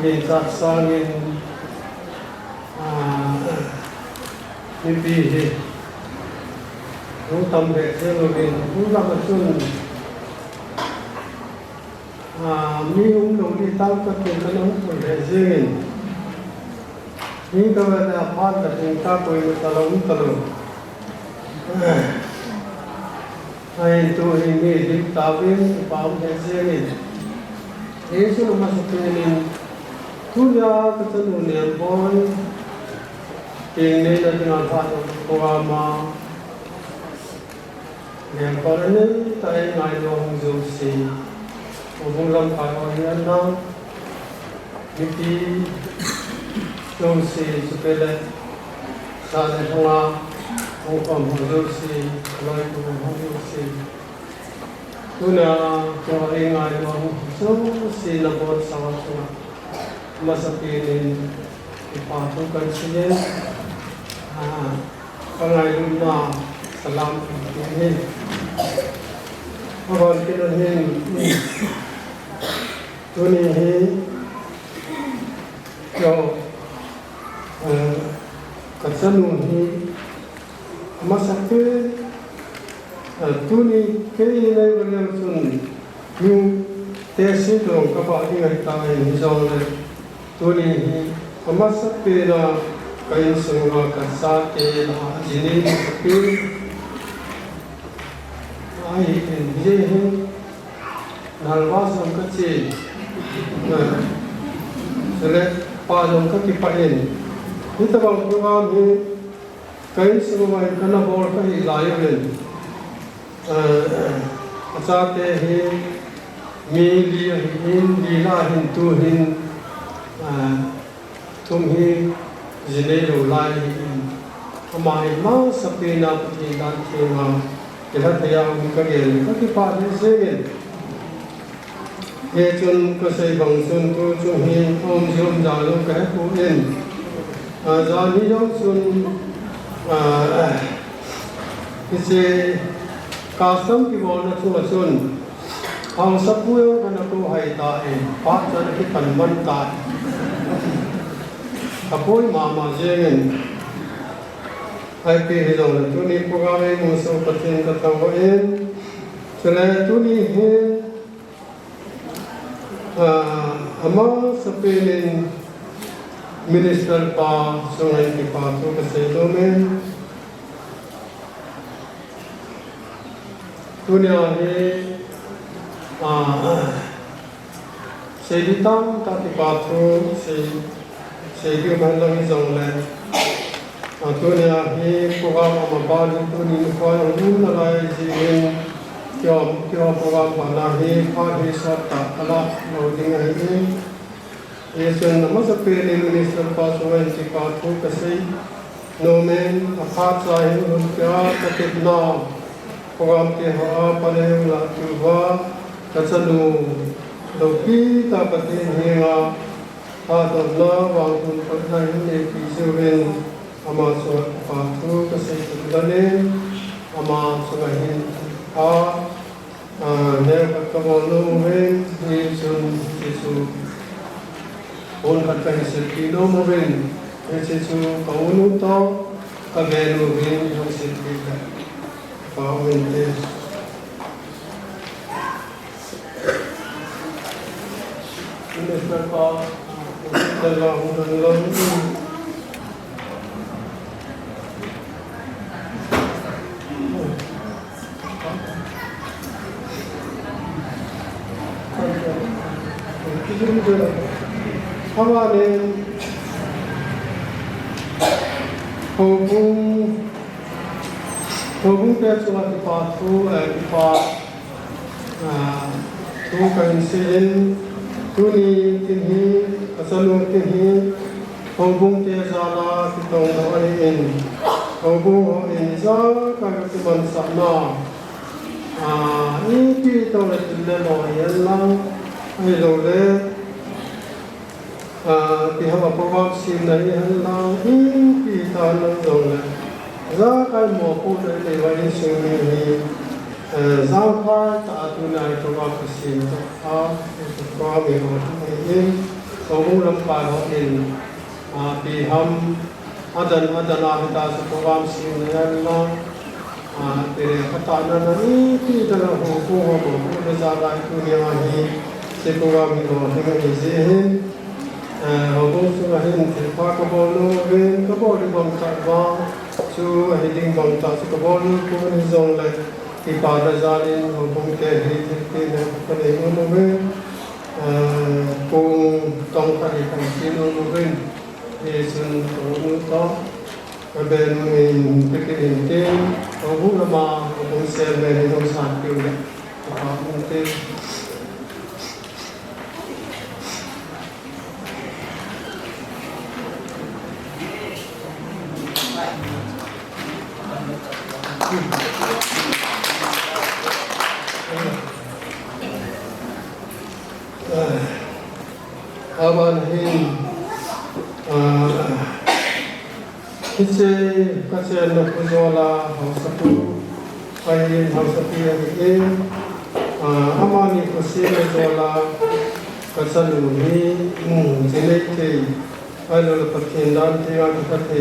cái thật sao nên mimpi hi nu tam ve se lo bin nu la ma chun mi lo di tao ka ke ka no ko le zin ni ka wa da pha ta tin ka ko ni ta lo ta lo ai tu hi ni di ta bin pa me se ni e su ma su ke ni tu ya ka ta nu ne boy Ini dah dengan Pak Programa niệm con nên tại ngài lòng dù gì một vùng lâm phải hỏi nhân năng những cái dù gì chụp lên sa này không à không còn một dù gì lời của không dù gì tu na cho ai ngài lòng dù gì là một sao cho masakin ipatong kan siya pangayong na salam kinin awan kinahin tunihin yo katsanuhin masakin tuni kainay walang sun yung tesi dong kapag ingay tayo isang tuni amasapena kain sunga kasate na jini sapi ai enjehin nalwasam kachi sele padong kakipain ita bang program hi kain sunga kana bol ka hi layon kasate hi mili hin dila hin tu hin tumhi zinelo lai amai ma sapina pati dan thema kela tayang kagel kakipa ni segen ye chun ko sei bang chun tu chu hi om jom da lo ka ko en za ni jong chun kise kasam ki bol na chu chun ang sapuyo kana ko hai ta e pa chan ki pan man ta Apoy mama jengen ai pe hidong tu ni program muso patin katawain sele tu ni he ama sapelin minister pa sungai ki pa tu kasi domen tu ni he seditang ta ki pa tu se di mandang izong le atunya hi program amabal tu ni ko ang dun lai jin kyo program bana hi pa hi sata ala no ding hi yesun namasa pele minister pa suwen ti pa tu kasi nomen akhat sai hun kya katna program ke ha pale la tuwa katsanu doki ta pati hinga Adalla wangkun pagkain e pisurin ama suat patu kasi tudalin ama sugahin a ne pagkabolo rin Yesun Yesu on pagkain sirkino mo rin Yesu kauno to kabelo rin yung sirkina pauwin din Minister pa dalam dalam hawale hubung percuma dipatu dipat tu kainsin tuni tinhi asalung tinhi hubung te zala kitong hoin hubung hoin za kagatuman sana ini tong le lo yelang ai lo le pihak program sim nai yelang ini ta lo le za kai mo pu le wai sim ni giao khoa ta tu này cho vào cái gì đó qua về họ này có một lần bài họ nhìn thì hâm adan là kita program sini là để các bạn nó đi thì đó là họ cũng để ra lại tu nhà này sẽ program họ thì cái gì hết họ cũng sẽ là hiện thì qua cái bộ nó bên cái bộ đi bằng tài vào chú hình bằng tài cái bộ nó cũng đi dùng lại ipada jalin hubung ke hiti dan pada umumnya pun tongkat ikan kilo mungkin Yesun tolong to ben min pikirin Hùng là mà hùng xe về trong sản kiểu đấy hùng tên Aban hin Kitse kasi na kuzola hausapu ay hausapi ay amani kasi kuzola kasalu ni jenete ay lo patkendan tiya kate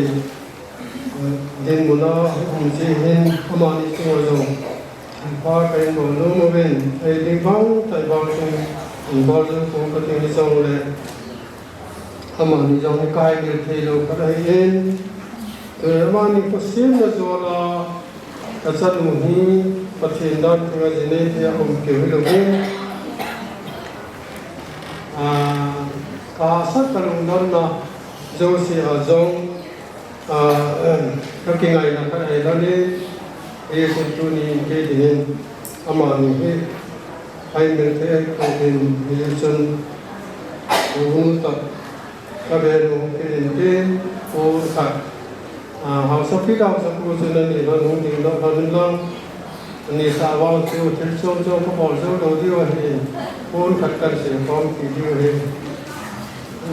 din muna jihin amani kuzo pa kay mo no ben ay dibang taibang Involved in cooking is only Amani Johnny Kai will tell Karayan. The Amani Kosim as well as Saduni, Patindan, Timazinate, Kivilu. Kasakalundana, Josie Azong, looking at Kailani, is in Tuni, Amani. Hai mình thấy anh mình chân uống tập các bên uống cái đến trên uống sạch họ sắp phía đâu sắp uống cho nên thì nó uống thì nó lên lăng nên sao vào chiều trên sông cho có bỏ sông đầu tiêu thì uống sạch cần sẽ có kỳ tiêu thì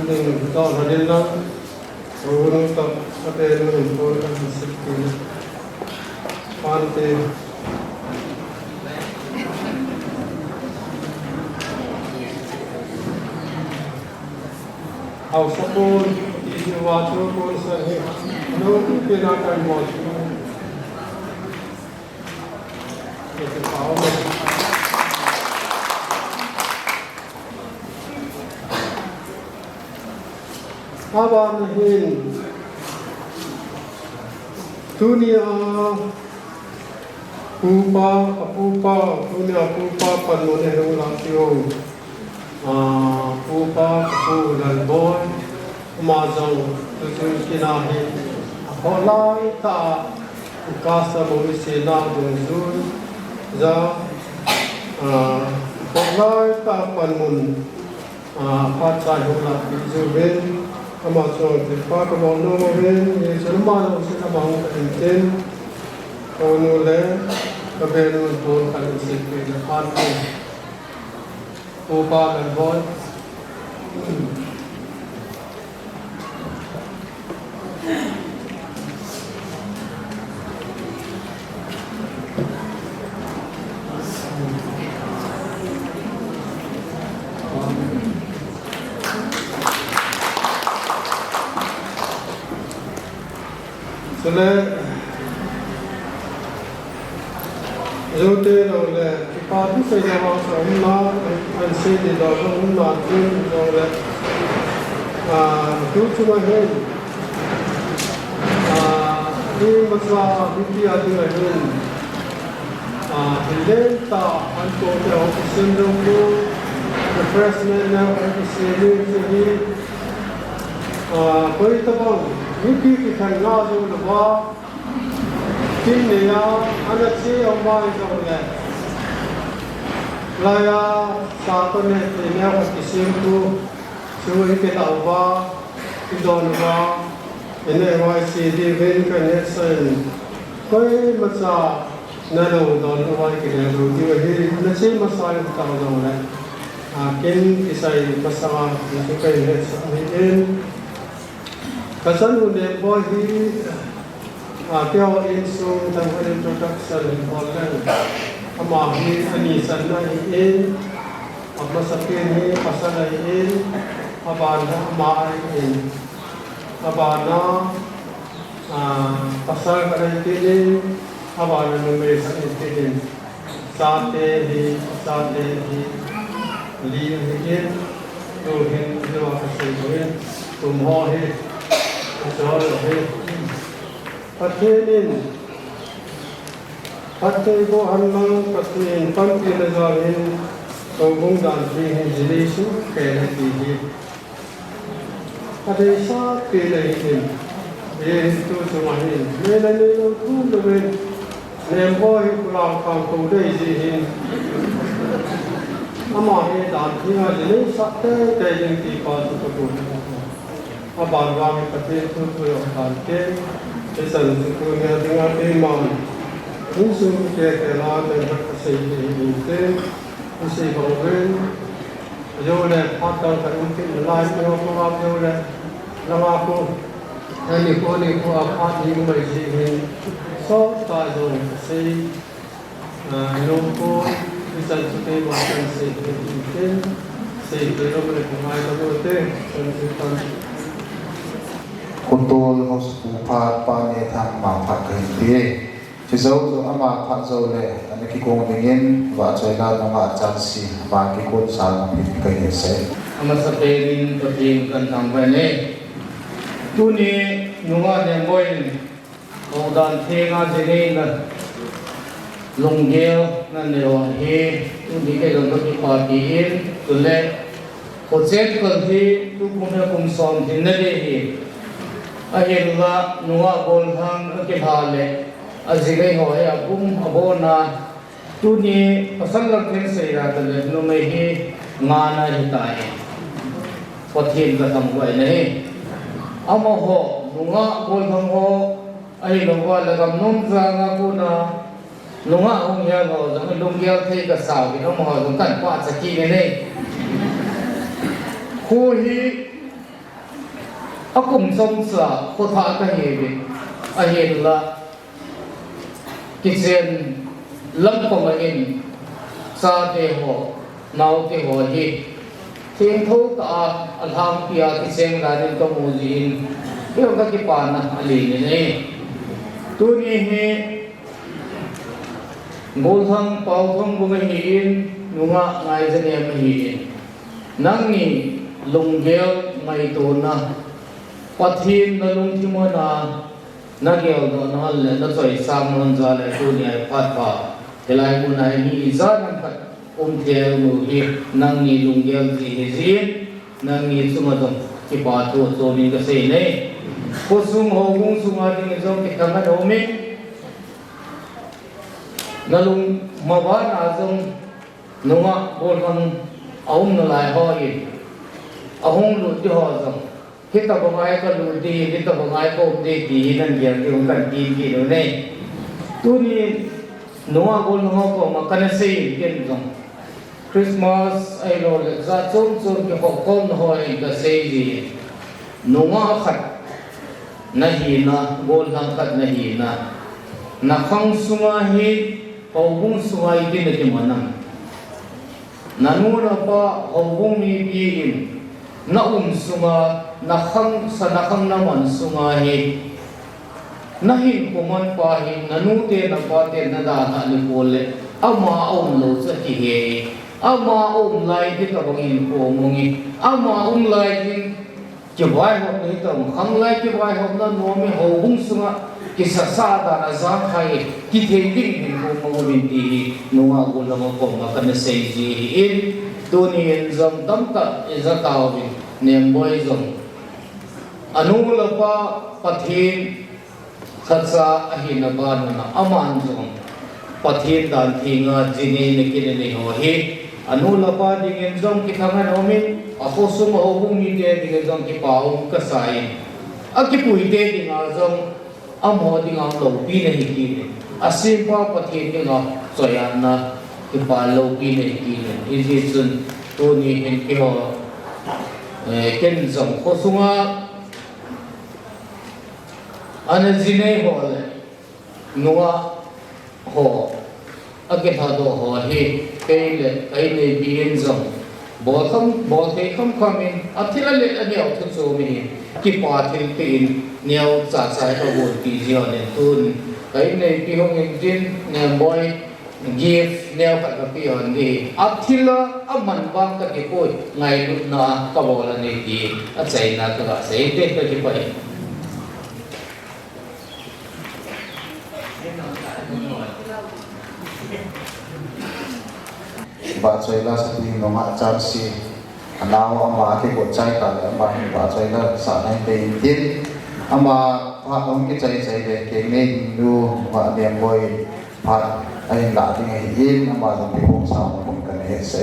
nên đó là lên lăng uống tập các bên uống uống cần sẽ kỳ quan tiền How suppose is the water person no cannot and watch it's a power Aban hin dunia pupa dunia pupa panone latio pupa pu dan boy mazang tujuh kinahi holai ta kasa boisi na dunzun za holai ta panmun pacha hola bijuben amazon tipa kamono ben ye selman usi kamang inten onule kabelu bon kalisi pe hatu Pupa dan boy Sule Zote oleh kita tu saja masa umma ansi di dalam umma tu oleh tu cuma hen ini masa bukti ada hen hilen tak antuk dia ofisial dulu refreshment yang ofisial ini kau itu bang bukti kita ngaji lepas Kini ya, anak si orang itu boleh. Laya satu ni ini aku kisim tu, semua kita ubah, kita ubah. Ini YCD win connection. Kau macam nado dan ubah kita tu. Jadi anak si masalah kita boleh. Kini kisah masalah itu connection. Kasan udah boleh. Theo insung trong cái introduction online amahi ani sanna in amasakini pasana in abana mai in abana pasal kadai in abana numesan in sate hi li in do hin do asin tumho hi jol hi Patenin, pate ko hamang patin pampi na jamin kung dan fihin jilisu kaya tihi. Pate sa pinahin, yesu sumahin, melanilo tulawin, niệm bôi làm khang cầu đây gì hin ama he đàn thì là gì đấy sát thế cái những gì có sự tập trung à bạn làm cái chuyện tôi tôi làm cái sản xuất của nhà tiếng Anh thì mà những sự cái là để các xây dựng cái xây bằng viên rồi là phát triển cái những cái lại rồi cũng làm rồi là làm ako này cô phát triển mấy gì so ta rồi xây nông cô cái sản xuất cái mà sản xuất cái xây cái đó là cũng ai đó thế sản xuấtคุณตูนเขาสุภาพปานในทางมาพักกันที่ที่เจ้าอามาพักเจ้าเลยอันนี้คงเป็นเงินว่าใจเราต้องมาจัดสิมากี่คนสามพิธีกันเสร็จ อามาสเปรินตัวทีมกันทำไปเนี่ยตัวนี้นุ่งเนี่ยบ่อยเอาดานเทงาเจนี่นั่นลงเดียวนั่นเดียวเฮตัวนี้ก็ต้องมีปาร์ตี้อินตัวเล็กคนเซ็ตคนที่ทุกคนเนี่ยคงซ้อมที่นั่นเองอาเห็นว่านุ่งบอลทางเก็บหาเลยอาจจะได้หัวให้กุ้งอโบนาตัวนี้ภาษาลังเทนเสียแต่เลยนุ่มไม่เฮงานอะไรตายพอเทียนก็ทำไว้เนี่ยเอามาห่อนุ่งบอลทางห่อไอ้นุ่งว่าแล้วก็นุ่มจางกูนะนุ่งองค์ยาห่อจะไม่นุ่งเกี่ยวเทกับสาวที่น้องห่อต้องกันกวาดสักทีเนี่ยคู่ที่อากุมสมสะโคตรก็เห็นอาเห็นละกิจเจนลำปมาอินซาเตหัวนาวเตหัวฮีเทียงทุกตาอัลฮัมพิยากิเซงลาดินก็มูจินเรื่องก็กิปานะอลีนี่ตัวนี้เฮงูทังเป่าทังบุญหินนุ่งไงจะเนี่ยไม่หินนั่งนี่ลงเกลไม่ตัวนะปัททินนลุงที่มันนักเกี่ยวกับนั่นแหละนักสอยสามคนจะเลยตัวนี้พัดป่าเวลาคนไหนมีจานพัดเดียวมือที่นั่งนี่ลุงเกี่ยวที่เฮียนั่งนี่สมดุลที่ป่าตัวนี้ก็เสียเนี่ยผู้สูงหัวกุ้งสูงอาทิตย์จงที่ทำให้เราไม่นั่นลุงมาบ้านอาจงนุ่งบอลกันเอาหน่อยห่ออีกเอาห้องหลุดที่ห่อจงคิดต่อไปก็ดูดีคิดต่อไปก็ดีนั่นเกี่ยวกับการกินกินเลยตัวนี้นัวกุลหัวก็มากันเสียกันจังคริสต์มาสไอ้โรเล็กจะจงที่เขาก้มหัวอีกก็เสียดีนัวขัดนั่นหินะกุลหังขัดนั่นหินะนักขังสุมาหิเขาบุ้งสุมาอีกนี่ที่มันนั่นนั่นนู่นป่ะเขาบุ้งมีปีนna sunga na khang sa na khang naman sunga hi na hin kuman pa hi nanute na pate na da na ni pole ama lo sa ki he ama lai ki ka bangin ko mongi ama lai ki ki bai ho ni ta khang lai ki bai ho na no me ho bung sunga ki sa da na za khai ki the ding ni ko mo bin ti no wa ko na ko ma kan sei ji in Tuni zong tamta izatawi nemboy zong anulapa pathin khatsa ahinaba na aman zong pathin dan thinga jini nikini ho hi anulapa dingin zong kithangan omin ako sumahubong ni de dingin zong kipaong kasai akipui de dinga zong amo dinga lo pi na hikini asimpa pathin dinga soyan na Kepala kini izin tu ni hingkio ken zong kosunga anazine ho nuwa ho agethado ho he kaile bien zong bothei kham khamin athila le aniaw thu chu mi ki pa thil tin niaw cha sai ho bol pi jio ne tun kaile pi hong engine ne boy give neo ka kapi on di athila aman bang ka kipoi ngai lut na ka bola ni ki a chai na ka sei te ka ki pai ba chai la sa ti no ma chan si anaw ama ke ko chai ka le ba chai la sa nai te tin ama pa ong ki chai de ke ne lu ba ne boy Pat ay dating ay in ang bagong pipong sa mga kanihit sa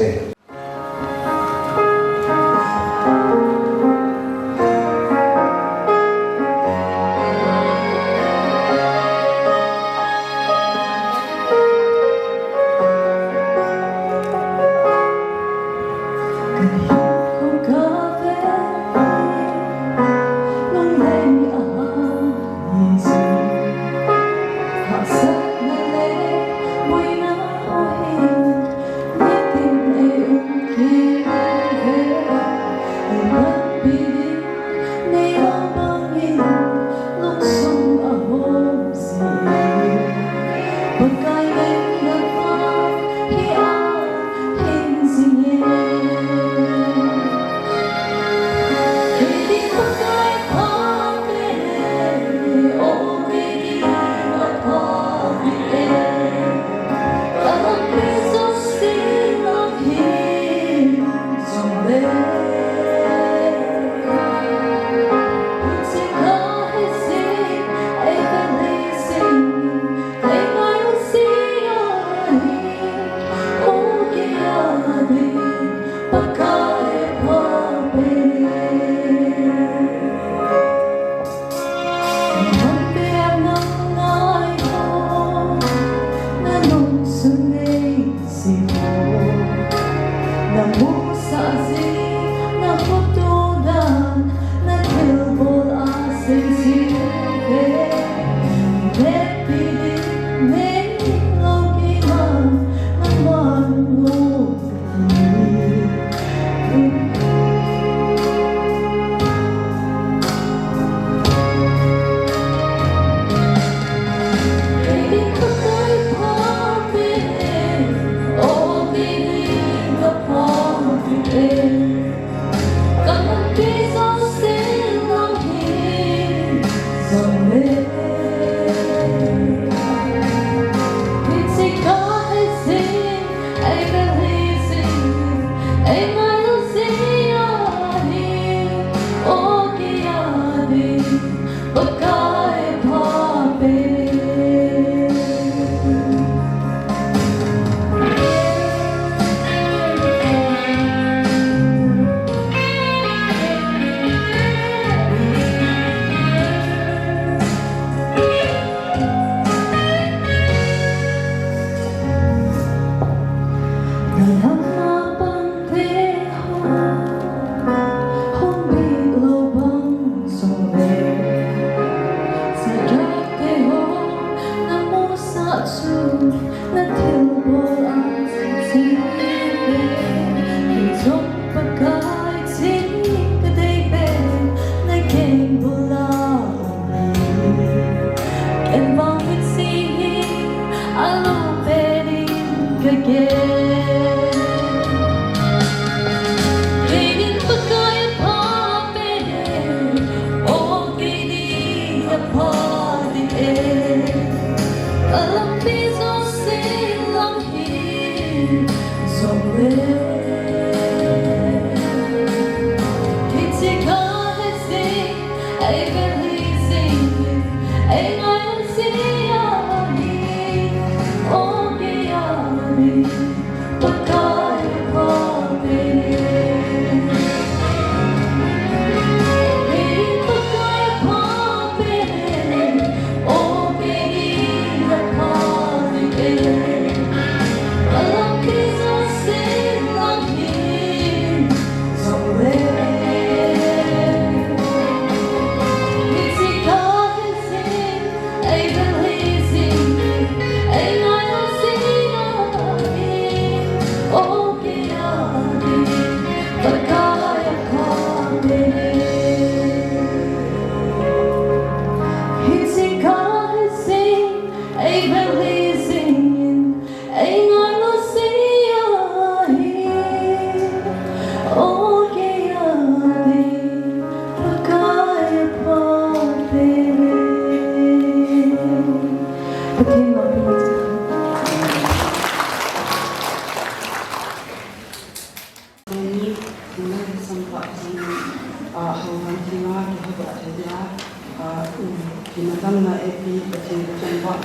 Kinatang na epi, pati kacang pak,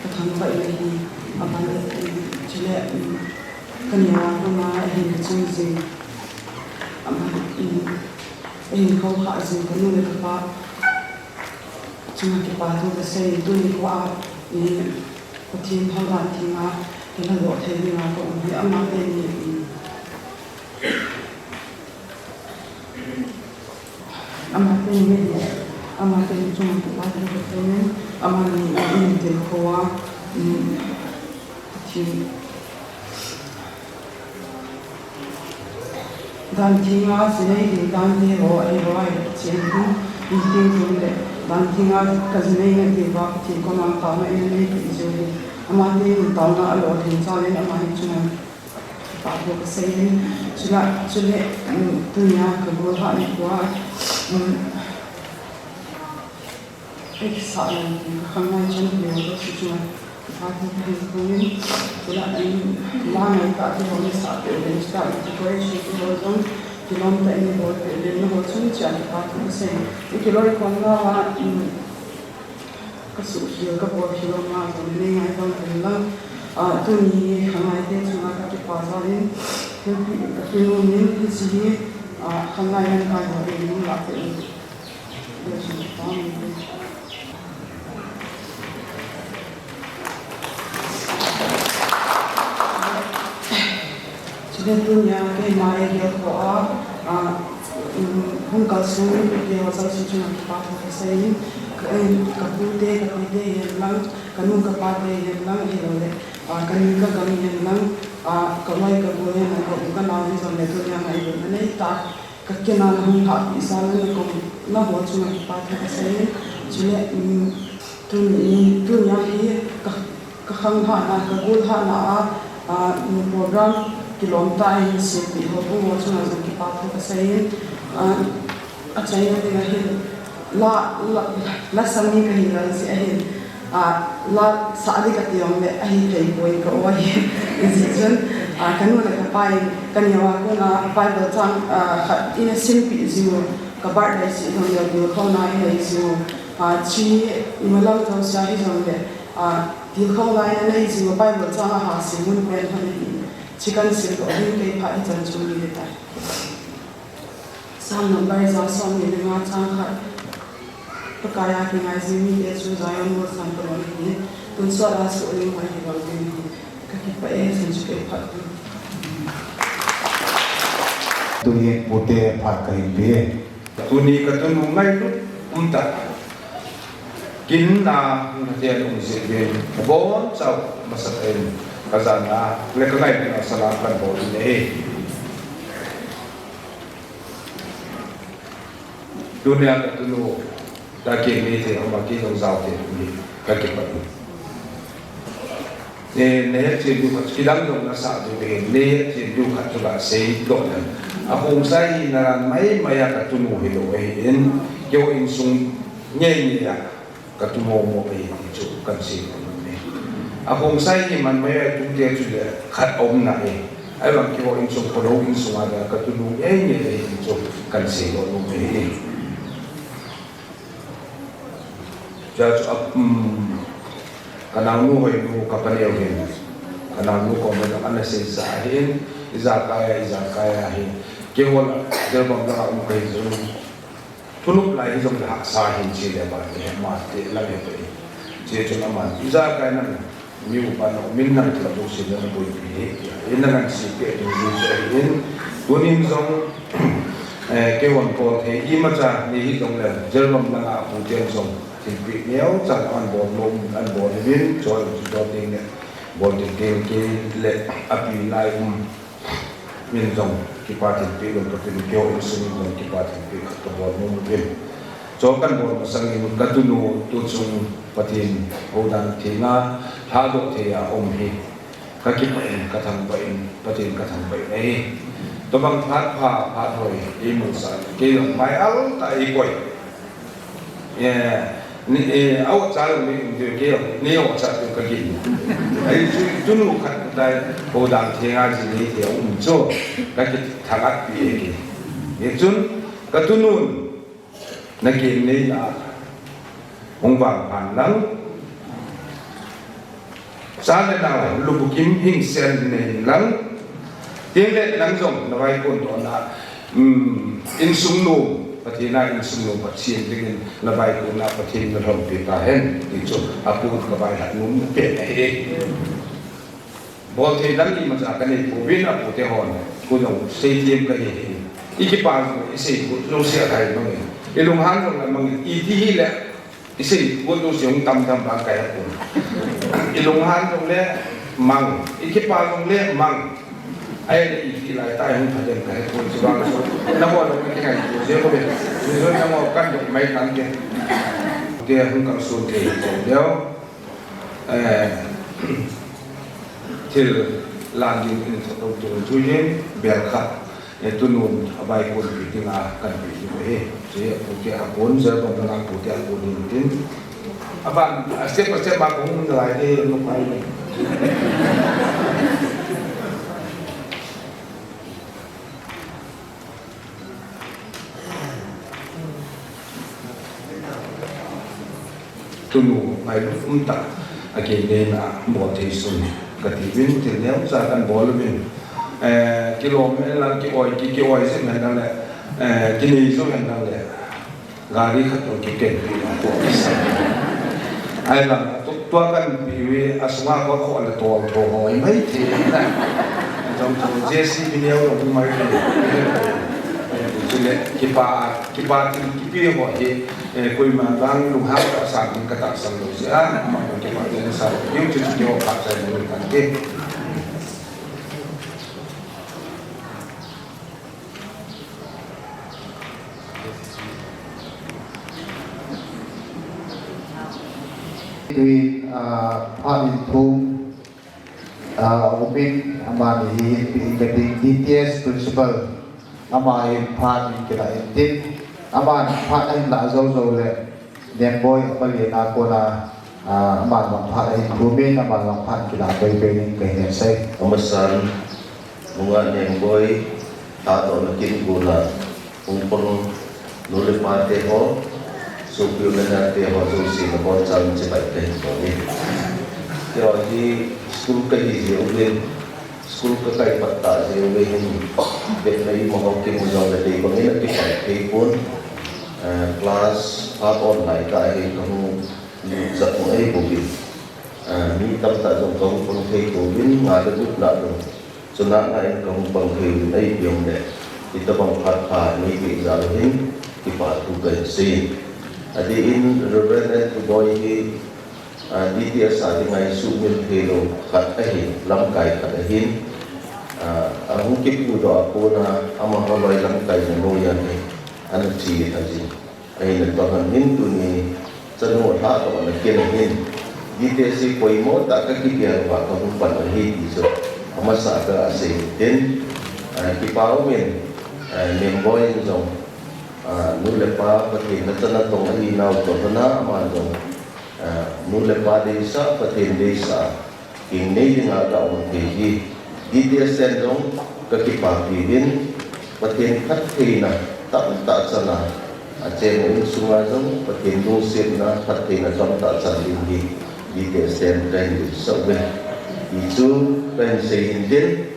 kacang pak ini abang cile kanya kuma hin chungzi abang hin kau ha zin kanu le pa cuma ki pa tu se tu ni kwa ni kutin hawan tinga kena lo the ni ma ko ni amma te ni amma te ni amma te ni cuma ki pa tu se ni amma ni te kwa kutin dan tinga sine di dan ni ho ai ho ai chen ni tin tin le dan tinga ka sine ni di ba ti ko ma ta ma ni ni jo ni ama ni ta na alo tin cha ni ama ni chuna pa ko ka sei ni chula chule dunya ka bo ha ni kwa ek sa ni ka ma chen ni ho su chuna pa ko ka ko ni chula ni ma na ka ti ho ni sa te ni sta ti ko shi ki ho zon kilomita ini boleh dia nak macam macam apa tu sen. Kalau ikon lah kesulitan kebuat kilomita tu ni ada orang tu ni hanya itu cuma kat pasar ni. Kalau ni sini hanya yang kaya ini lah tu. Dia cuma tahu ni. Dunia ke maya dia kuat, hongkong suri dia wasal suci nak pakai kesini, kapute yang lang, kanun kapate yang lang hilang, kanun kami yang lang, kamai kabuai yang bukan awal sampai dunia ini mana tak kekenan hongkong misalnya nak buat cuma pakai kesini, jadi dunia ini kehanghan, kegulhan program kilomita ini sih hobi macam macam kita pakai kesayin, acai nanti kahir, la sami kahir sih kahir, la saali katiang le kahir kahir boy kawai, izin, kanu nak kapai, kanyawa ko na Bible tang, ini simpi ziu, kabar dari sih orang yang kau naik dari ziu, ci malam tu saya hilang le, dia kau naik dari ziu Bible tang hasil mun pen hari. Chicken silk or any pie and to me that. Some numbers are some in the Martin. The kayaking I see me as Zion was some for me. Don't sort us only when he was in the Kakipa and Chipper. Tuni putih pakai be. Tuni ketemu mai tu unta. Kinna dia mesti be. Bon sau masa ini. Kazana, mereka naik dengan salahkan bawa ini. Dunia ketemu, daging ini orang kita tahu ini kaki padu. Ni cidu kilang dong nasa tu begini, ni cidu kacau sei dolan. Aku usai naran mai maya ketemu hidup ini, kau insung nyai ya ketemu mau ini tu kan sih. Aku saya ni man maya tu dia sudah kat om nak ni. Ayam kau insung kalau insung ada ketemu ni dia insung kan sih kalau ni. Jadi kanang nu hoi nu kapan dia ni. Kanang nu kau mana anda sesahin, izakaya hin. Kau dia bangga om kau itu. Tunup lagi jom hak sahin cile bagi mati lagi tu. Jadi cuma man izakaya nama. Miu pano minang terlalu sila na boleh pilih. Ini dengan sikit tu jadi tunin zong kewan pot he imaca ni hitong le jerman nanga putian zong timpik niau cat an bon lom an bon bin joy ting ne bon ting ke le api lai min zong kipatin pi don ko tin kyo sini don kipatin pi to bon lom bin jokan bon masang ni katunu tutsung patin hodang tinga hado thea hi kakipain kathang pain patin kathang pain ai to bang phat hoi imu sa ke long mai al ta i koi ni au cha ni ke ni au cha ka gi ai tunu khat dai hodang tinga ji ni te cho kakit thangat pi ki chun katunun naging ni na ong bang pan lang sa le na lu bu kim hing sen ne lang tiếng lệ lang rộng là vai cồn đó là in sung nô và thì na in sung nô và chiên tiếng là vai cồn là và thì nó hồng bị ta hen thì chỗ áp dụng cái vai hạt núm bể này bỏ thì lắm đi mà ra cái này phổ biến là phổ thế hòn cô dùng xây thêm cái gì ý cái bàn của xây của lô xe này mà người cái lồng hang rồi là mà ý thì là cái xây của lô xe ông tâm tâm bằng cái của cái lồng hang rồi là măng ý cái bàn rồi là măng ai là ý thì lại tai không phải đến cái của chỉ bằng số nó bỏ được cái này của riêng của mình rồi nó mau cắt được mấy cắn kia không cần xuân thì đéo thì làm những cái đầu tư chui lên bèo khát tu nôn bài cồn bị tiếng cần bị như vậy chỉ cái cồn giờ còn đang phụ theo cồn đi đến bạn step ba cũng lại đi lúc này tu nôn ngày lúc chúng ta cái này là một thế xuân cái gì thì nếu ra căn bỏ luôn cái lồng là cái oi sẽ này là cái này số này là gà đi khát rồi cái kẹt thì là của ai là tua căn bị asma có khó là to hỏi mấy thì trong JC video là cũng mấy cái cái ba cái video hỏi thì કોઈ mà đang lùng háo cả sáng cái tạ sang rồi sẽ mà cái mà cái sao những chuyện nhiều phát sinh rồi cái kia tuy phát in thùng opin ama ni cái DTS principal ama phát in cái lại tin ama phát anh đã dâu lệ đèn boy apa lihat aku na ama mang phát anh thùng ama mang phát cái lại cái này say Pemesan bunga yang boy atau mungkin gula umpeng nulis mati ho suplemen nanti ho susi nombor calon cepat ini kalau di school ke hiji ulen school ke kai patta je ulen bet nai mahokim mujang dari bangin ke pun kelas online ka ai kamu zat ai bobin ni tam ta jong kong pun ke bobin ngada duk la dong sunat ai kong bang ke ai biong de kita bang phat ni bi za hin ki pa tu ke si adi in reverend to boy hi DTS sa ngai su mil kilo khat ai lam kai khat hin ang kip u do ko na ama holoi lam kai na no ya ni an chi ta ji ai na to han hin tu ni chân một tháp của nó kia là hin DTS koi mo ta ka ki ya wa ka hu pan hi ti so ama sa ka se den ki pa o men nem boy jong nu le pa ka ki na tan tong hi nau to na ma jong nu le pa de sa pa ten de sa ki nei ding a ta on ti hi DTS sen jong ka ki pa ki bin pa ten khat thi na ta sana Aceh ini semua tu perkendu sirna hati na jom tak saling di desen dan di sebeh itu dan sehingga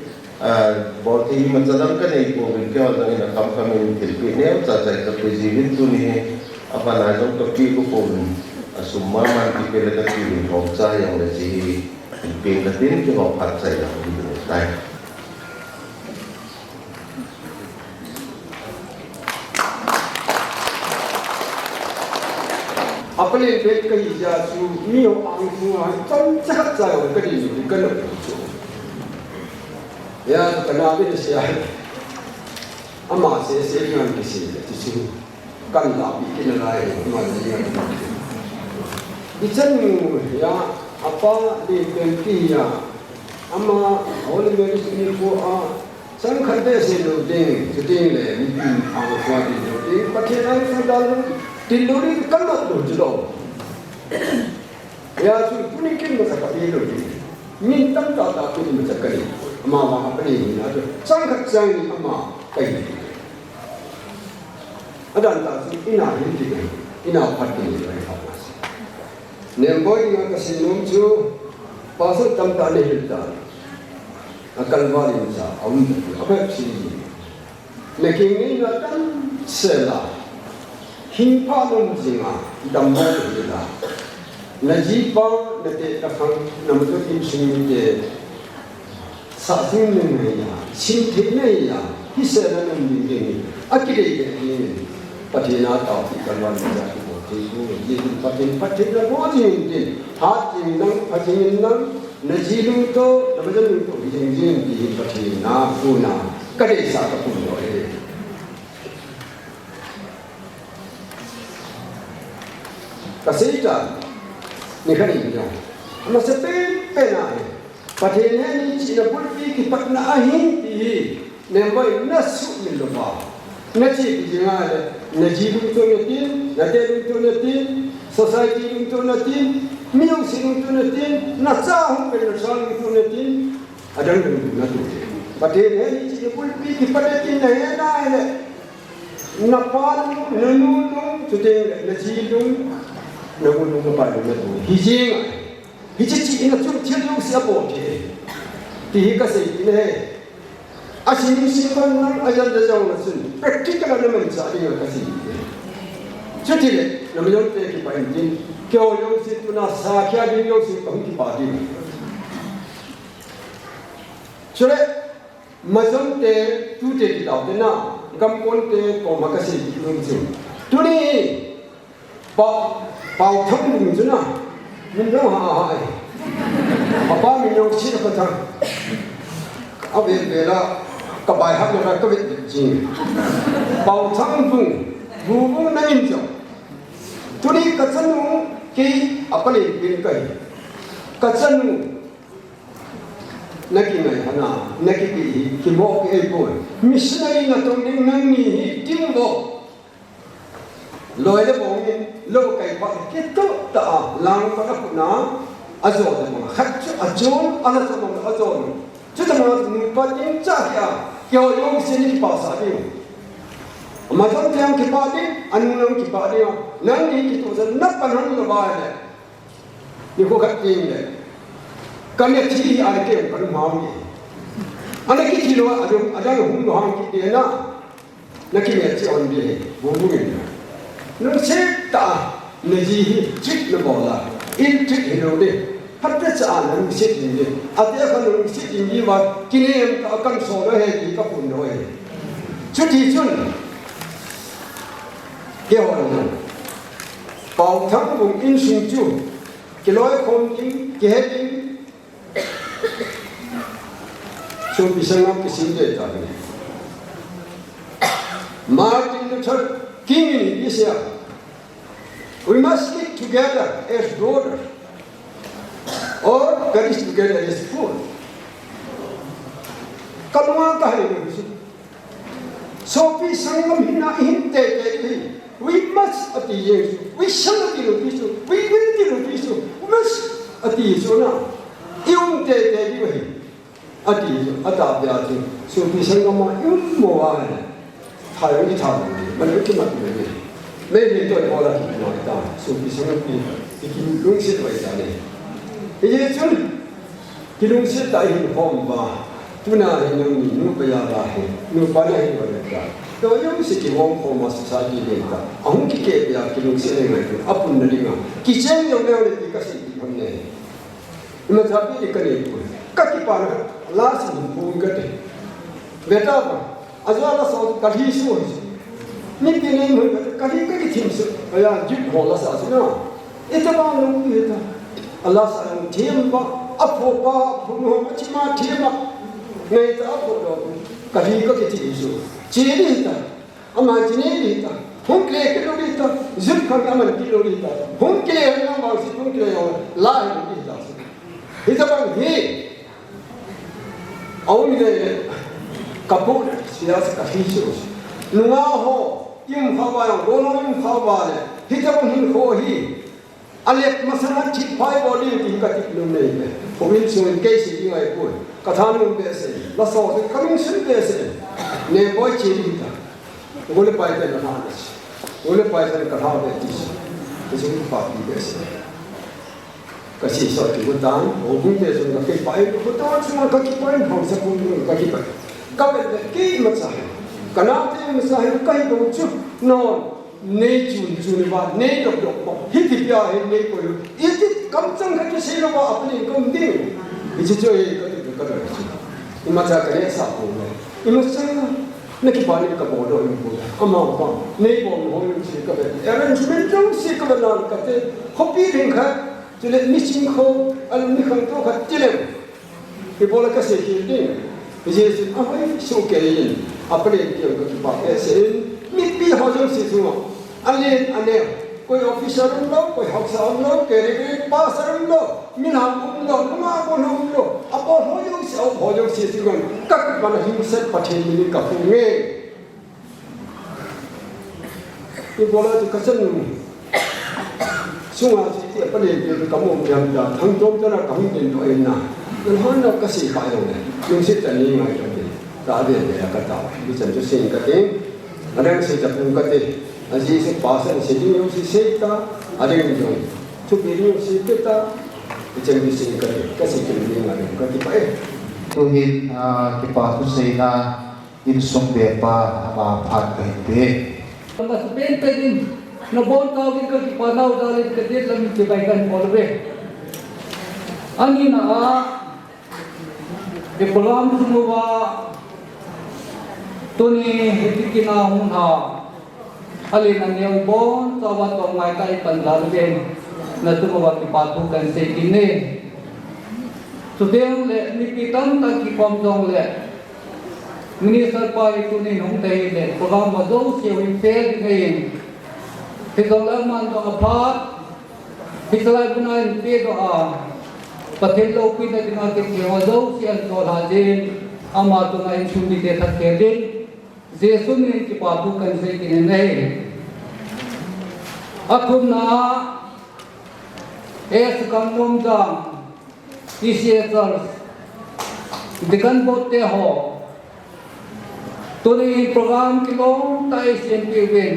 boleh menjalankan itu mungkin orang yang kami Filipina saja kepresident tu ni apa najong kepi pun semua manti pelajar pilih hoksa yang lagi Filipina tin ke hoksa saya di Indonesia. अपने देख कही जासु मियो आंगुआ चंचा जाओ करी निकल या तो कनाबे से है अम्मा से ज्ञान किसी तिसु कंदा भी के लाए अम्मा जी इचन या apa di pentia अम्मा और मेरे सुनी को आ संखते से लो दे ले भी आंगुआ दी लो दे पखेरा सदाल Tiluri kalmat tu jelo. Ya tu punikin masa kami lori. Mintam tak tak tu masa kali. Ama apa ni na tu. Sangat sangat ama kai. Ada antara ina hindi ina pati ni apa mas. Nemboy dengan kasinum tu pasal tamta ne hilta akal wali sa awun apa sih lekin ni natan sela himpa nom jinga dambo ila najiba nate takang namto in sing de sa sing ne ya sing the ne ya hi sela nam ni akide ni patina ta ti kalwan ja ko ti ko ye patin la bo ji ni ha ji nang patin nang najilu to namajan to jing jing ti patina ko na kade sa ka ko lo kasita ni kan ini ya ama sepe pena patene ni china pulpi ki patna ahin ti ne boy nasu min lo ba na chi ki jinga na jibu to yatin na de to yatin society to yatin music to yatin na sa hu pe na sang to yatin adang na tu patene ni china pulpi ki patna na ya na na pa na nu to de na jibu namun lupa dengan tu, hijing, hijci ini cuma tiada siapa ke, tiada kasih ini, asyik simpan nam ajar jauh nasun, praktikal nama mencari yang kasih. Jadi le, nama yang tu kita ini, kau yang si tu nak sakya dia yang si kau kita padi. Jadi macam tu tu kita tahu, na, kampun tu kau makasih kita macam, tu ni, bao thấm mình chứ nào mình đâu hại ba mình đâu chỉ là con thằng ở về là các bài hát này các vị gì bao thấm vùng này nhìn chung tôi đi cái chân nó cái apa ni bên cái chân nó cái này hả na nó cái bộ cái bộ missionary là trong những năng nghỉ tiếng bộ lôi ra bông in lôi cái bát cái tốt ta lang phát phục na azor đó mà khách azor anh ta mà azor chứ ta mà bắt in chắc ya kêu yung xin đi bảo sao đi mà trong tiếng cái bảo đi anh nông cái bảo đi nông đi cái tổ dân nắp bàn hơn là bao này như cô khách tiền này cái này chỉ anh kêu cái máu này anh cái chỉ lo anh hùng đồ hàng cái tiền na nó cái này chỉ anh đi vô vô này nó xếp ta này gì trích nó bỏ lại in trích hiểu đi phát tất cả nó xếp gì đi à thế còn nó xếp gì mà kinh nghiệm ta cần số đó hay gì các phần đó hay chút thì chút cái hỏi này bảo thắng vùng in sinh chu cái lối không chính cái hết chính chung bị sang năm cái sinh đề ta này Martin Luther King in Asia. We must stick together as brothers, or perish together as fools. Kalungan tayo ng so we sangam hinahinte kayo. We must ati Yesu. We shall ati Kristo. We will ati Kristo. We must ati Yesu na. Yung te kayo ati Yesu atabi ati. So we sangam yung moa na. Tayo ni tayo. Manukin matulog. May dito ay wala kita. So bisa ngapi ikinulungsit ba ita ni. Yesu kilungsit tayo hom ba. Tuna rin yung nino bayarahin. No panahin ba nito. So yung si hom mas sa dito. Ang kike ya kilungsit ay ngayon. Apun na linga. Kitchen yung meron di kasi hom ne. Imasabi di kanito. Kakipana last ni pungate. Beta ba. Azwala sa kalhiso. Ni pinay mo kali timso kaya jip hola sa sina ita ba nung ita Allah sa ang timba apo pa puno machima timba nei ta apo do kali timso chiri ita ama jini ita hunkle kilo ita zip kan aman kilo ita hunkle na ma si hunkle yo la ita ita ba he auni de kapur siasa kahiso nunga ho yung hawa yung gono yung hawa le hita pun hin ho hi alek masana chip pai body ti ka ti lum nei be homin sun ke si yung ai pun kathan nung be se la so se coming sun be se ne boy chi ri ta gole pai ta na na gole pai ta ka ha be ti so pa ti be se kasi so ki utan o kung te so ka ki pai ko to chuma ka ki pai ho sa kun ka ki pai ka be ki ma sa kana te ma sa ka hi do chu no ne chun chun ba ne dok dok ba hi ti pya he ne ko i ti kam chang ka ki se lo ba apni kom di i chi cho ye ka i ma cha ka ne sa ko ne i ma sa na ki ba ni ka bo do ni ko ama ba ne bo ho ni chi ka be arrangement jong si ka ba na ka te copy ring kha chile missing ko al ni khang to kha chile ke bola ka se ki ni je se a hai so ke yin apne ki ka ki ba se mi pi ho jong si su ane koi officer lo koi haksa lo ke re pa sar lo min ha lo ma ko lo apo ho jong si su gon ka ba na him set pa the ni ka fu nge ke bola to ka san sunga ti pa le ke ka mo yang da thang tom ta na ka hung tin to en na nên hơn nó cái gì phải rồi này nhưng sẽ trở nên ngày trong thì ta để cái tàu đi chân cho sinh cái tiếng ở đây sẽ tập trung cái tiếng ở gì sẽ bảo sẽ đi nhiều sẽ ta ở đây nhiều chụp video sẽ kết ta đi chân cho sinh cái gì chân đi ngày cái gì phải tu hin cái pa tu sei na in song be pa ama phat kai be mà bên bên nó bốn cao cái pa nào ra lên cái tiết làm cái bài cần bỏ về anh đi na cái program semua tu ni hitikina hung ha alin ang yang bon tawat ko ngai kai pandarben na tumawa ki patu kan se kine tudeng le ni pitam ta ki kom dong le minister pa itu ni nong te le program ma do se wi fel ngai ki dong la man do apart bisalai bunan pe do a pathen lo pi na dinga ke kewa do si an to la din ama to na in sumi te thak ke din jesu ni ki patu kan se kine nei athum na es kam nom jang isietals dikan botte ho to ni program ki long tai sen pi wen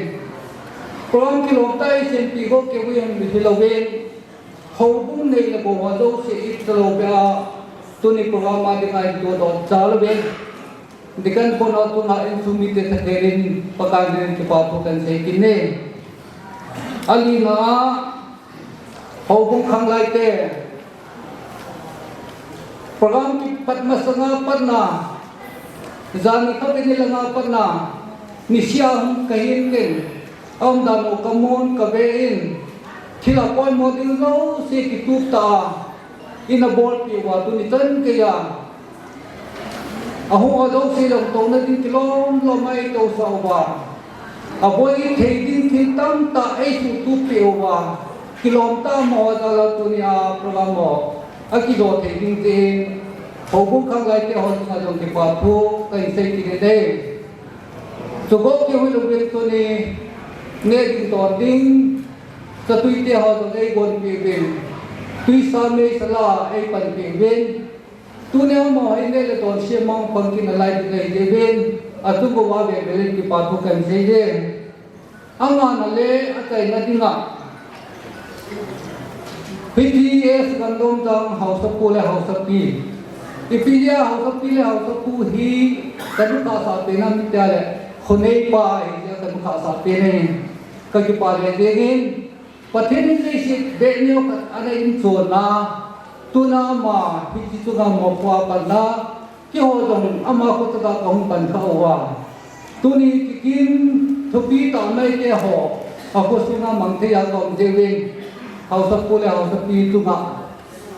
program ki long tai sen pi go ke wen bi lo wen hầu bung này là bộ hoa dâu sẽ ít lâu bia tôi này program mà đi ngay tôi đó trả lời bên đi căn bộ nào tôi ngay in sumi tết thế đến pakai đến cái bảo tôi cần sẽ kín nè ali na hầu bung khang lại tê program ki pat masanga pat na zani khắp bên là ngã pat na nisia hum kahin ken ông đàn ông camon kabein khi là coi một điều lâu sẽ kịp tụt ta in a ball pi wa tu ni tan ke ya a hu a do se long tong na din kilom lo mai to sa wa a boy thei din thi tam ta ai su tu pi wa kilom ta mo da la tu ni a program mo a ki do thei din te ho bu khang lai te ho na dong ke pa thu kai se ki de de so go ke hu lo be tu ni ne din to ding sa tui te ho to ei gon pi ben tui sa me sala ei pan pi ben tu ne mo ai ne le ton she mong pang kin lai de de ben a tu go wa be le ki pa thu kan se de anga na le a kai na dinga PTS kan dom tang house of pu le house of pi ipiya house of pi le house of pu hi kan ka sa pe na mi ta le khonei pa ai kan ka sa pe ne ka ki pa le de gen pathen ni si de nyo ka ana in so na tu na ma pi chi tu ga mo pa pa na ki ho dong ama ko ta ka hong pan kha wa tu ni ki kin thu pi ta mai ke ho a ko su na mang the ya kom de wen hau sa pu le hau sa pi tu ma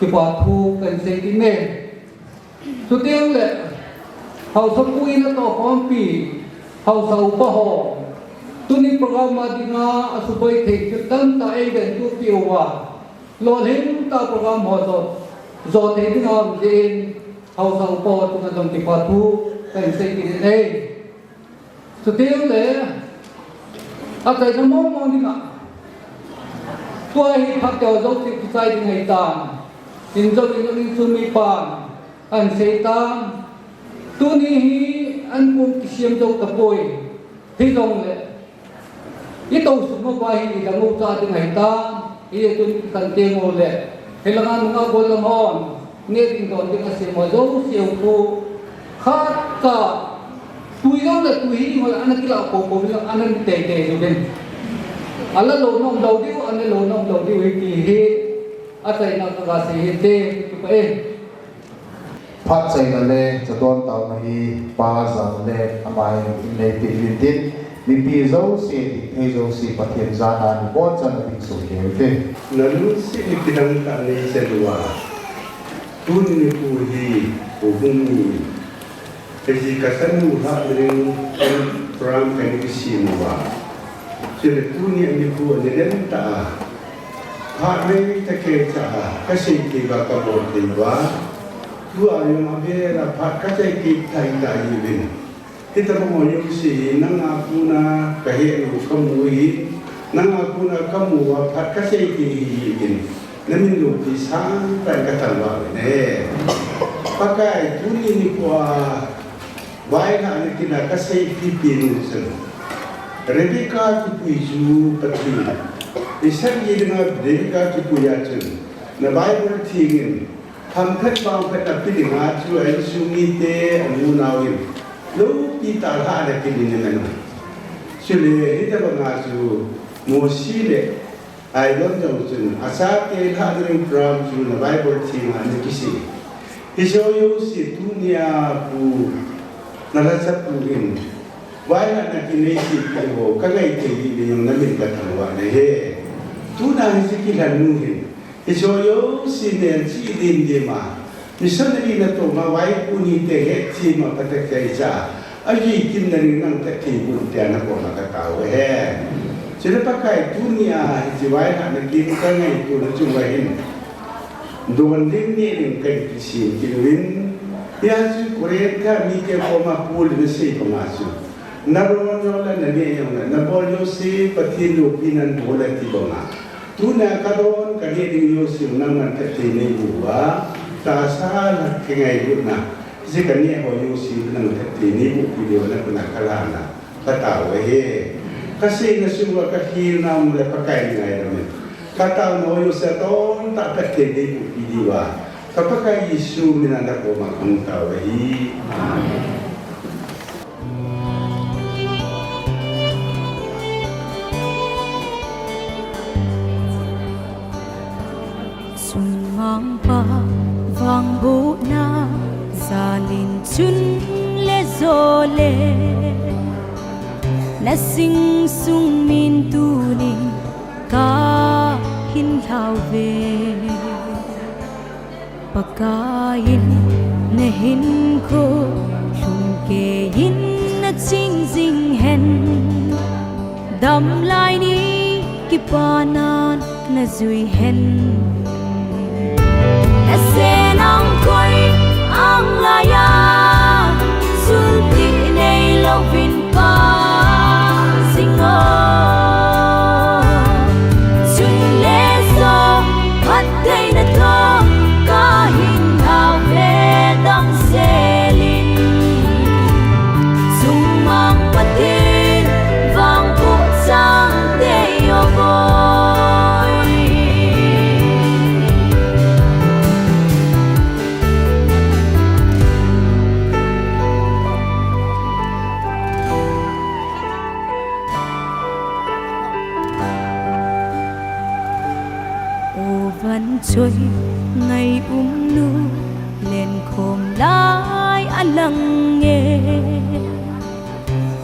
ki pa thu kan se ki ne tu tiang le hau sa pu ina to kom pi hau sa u pa ho tu ni program ma dinga asubai thei chutan ta ei ben tu piwa lo hin ta program ho zo thei dinga din hau sa po tu na dong ti pa thu kan se ki nei tu tiang le a kai na mo dinga tu ai phak teo zo ti ki sai dinga ta in zo in su mi pa an se ta tu ni hi an kum ki siam zo ta poi thi dong le itu semua bayi di dalam usaha dengan kita, ia tu kan tengok le, hilangan mga bolamon ngeting don di kasi mo do siu tu khat ka tuyo le tuhi mo anak kila ko bilang anak te juga ala lo nom do di ana lo nom do di ki he atai na ka se te tu pa phát xây là lệ cho tôn tàu này ba giờ lệ amai này bị liên tiếp mình bị dấu xì thì dấu xì và thiên gia là bốn chân là bị sụt kéo thế lalu si ikidang kani sedua tuni puhi ubungi ezi kasanu ha ring pram kani kisimwa sile tuni ani ku nelen ta ha me take ta kasi ki ba ka bo tiwa tu ayo mabera pa kasi ki tai tai bin kita mo yo si nang aku na kahe lu kamui nang aku na kamu apa kasih ini, namin lu pisang dan kata luar ini, pakai tuni ni kuah, baik nak kita kasih pipin sen, Rebecca tipu isu peti, isan ini dengan Rebecca tipu yakin, na Bible tingin, hamkat bang peta pilih ngaju isu ngite amunawin, lu kita ada kini mana, sile kita bangaju Mosile ay don jausun asake hadring from to the Bible team and kisi hisoyo si dunia pu narasa pugin wala na kinesi ko kagay kay yung namin katalwa na he tuna hisikilan nuhin hisoyo si Nancy Lindema misonari na to mawai puni te he ma patakay sa ay kinari nang takibun tiyan ako makatawa he Jadi pakai dunia jiwai nak kita ngai tu nak cubain. Dengan ini dengan kisi kilin, ya si Korea ni ke koma pul nasi pemasuk. Naruan jola nani yang nabol yosi pati lupinan bola tibonga. Tuna kadon kani ding yosi nangan katini buwa, tak salah kengai guna. Jika ni ho yosi nang katini bu video na kuna kalana. Kata wehe. Kasi na semua kahir na mula pakai ngai namin. Kata mo yo sa ton tak pwede po idiwa. Kapag Yesu minanda ko makangtawahi. Amen. Sumang pa vang bu na zalin chun le zole. Lasing sung min tu ni ka hin thao về pakain na hin ko lung ke hin na ching jing hen dam lai ni ki panan na zui hen na se nang koi ang laya sulti nei lovin pa trôi ngày nu lên khom lai alang nghe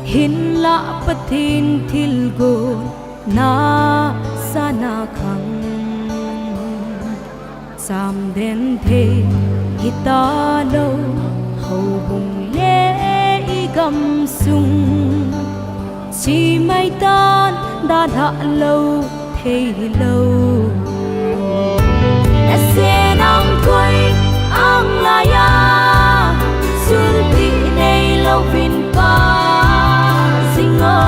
hin la pathin thil go na sana khang sam den the hita lo hầu bùng lệ gam sung chi mai tan đã lâu thế lâu sẽ nắng quay ang laya sulti nei lâu vin pa singo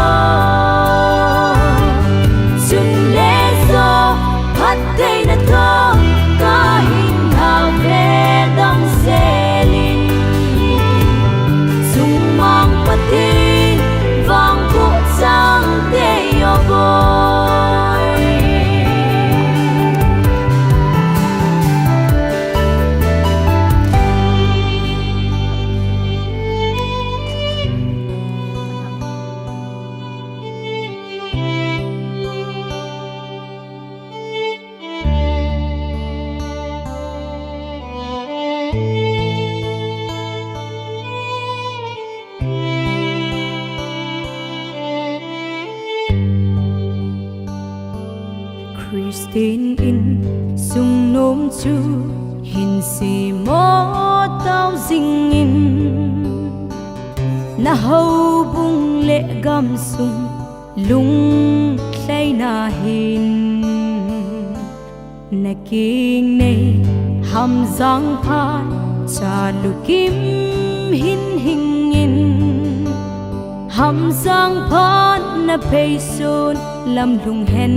sun le so hat dei na to ka hin hao ve dang selin sung mang patin vang ku sang te yo boy tin in sung nôm chu hin si mo tao ding in na hâu bung lệ gam sung lung say na hin na king nei ham giang phan cha lu kim hin hình in ham giang phan na pei son lam lung hen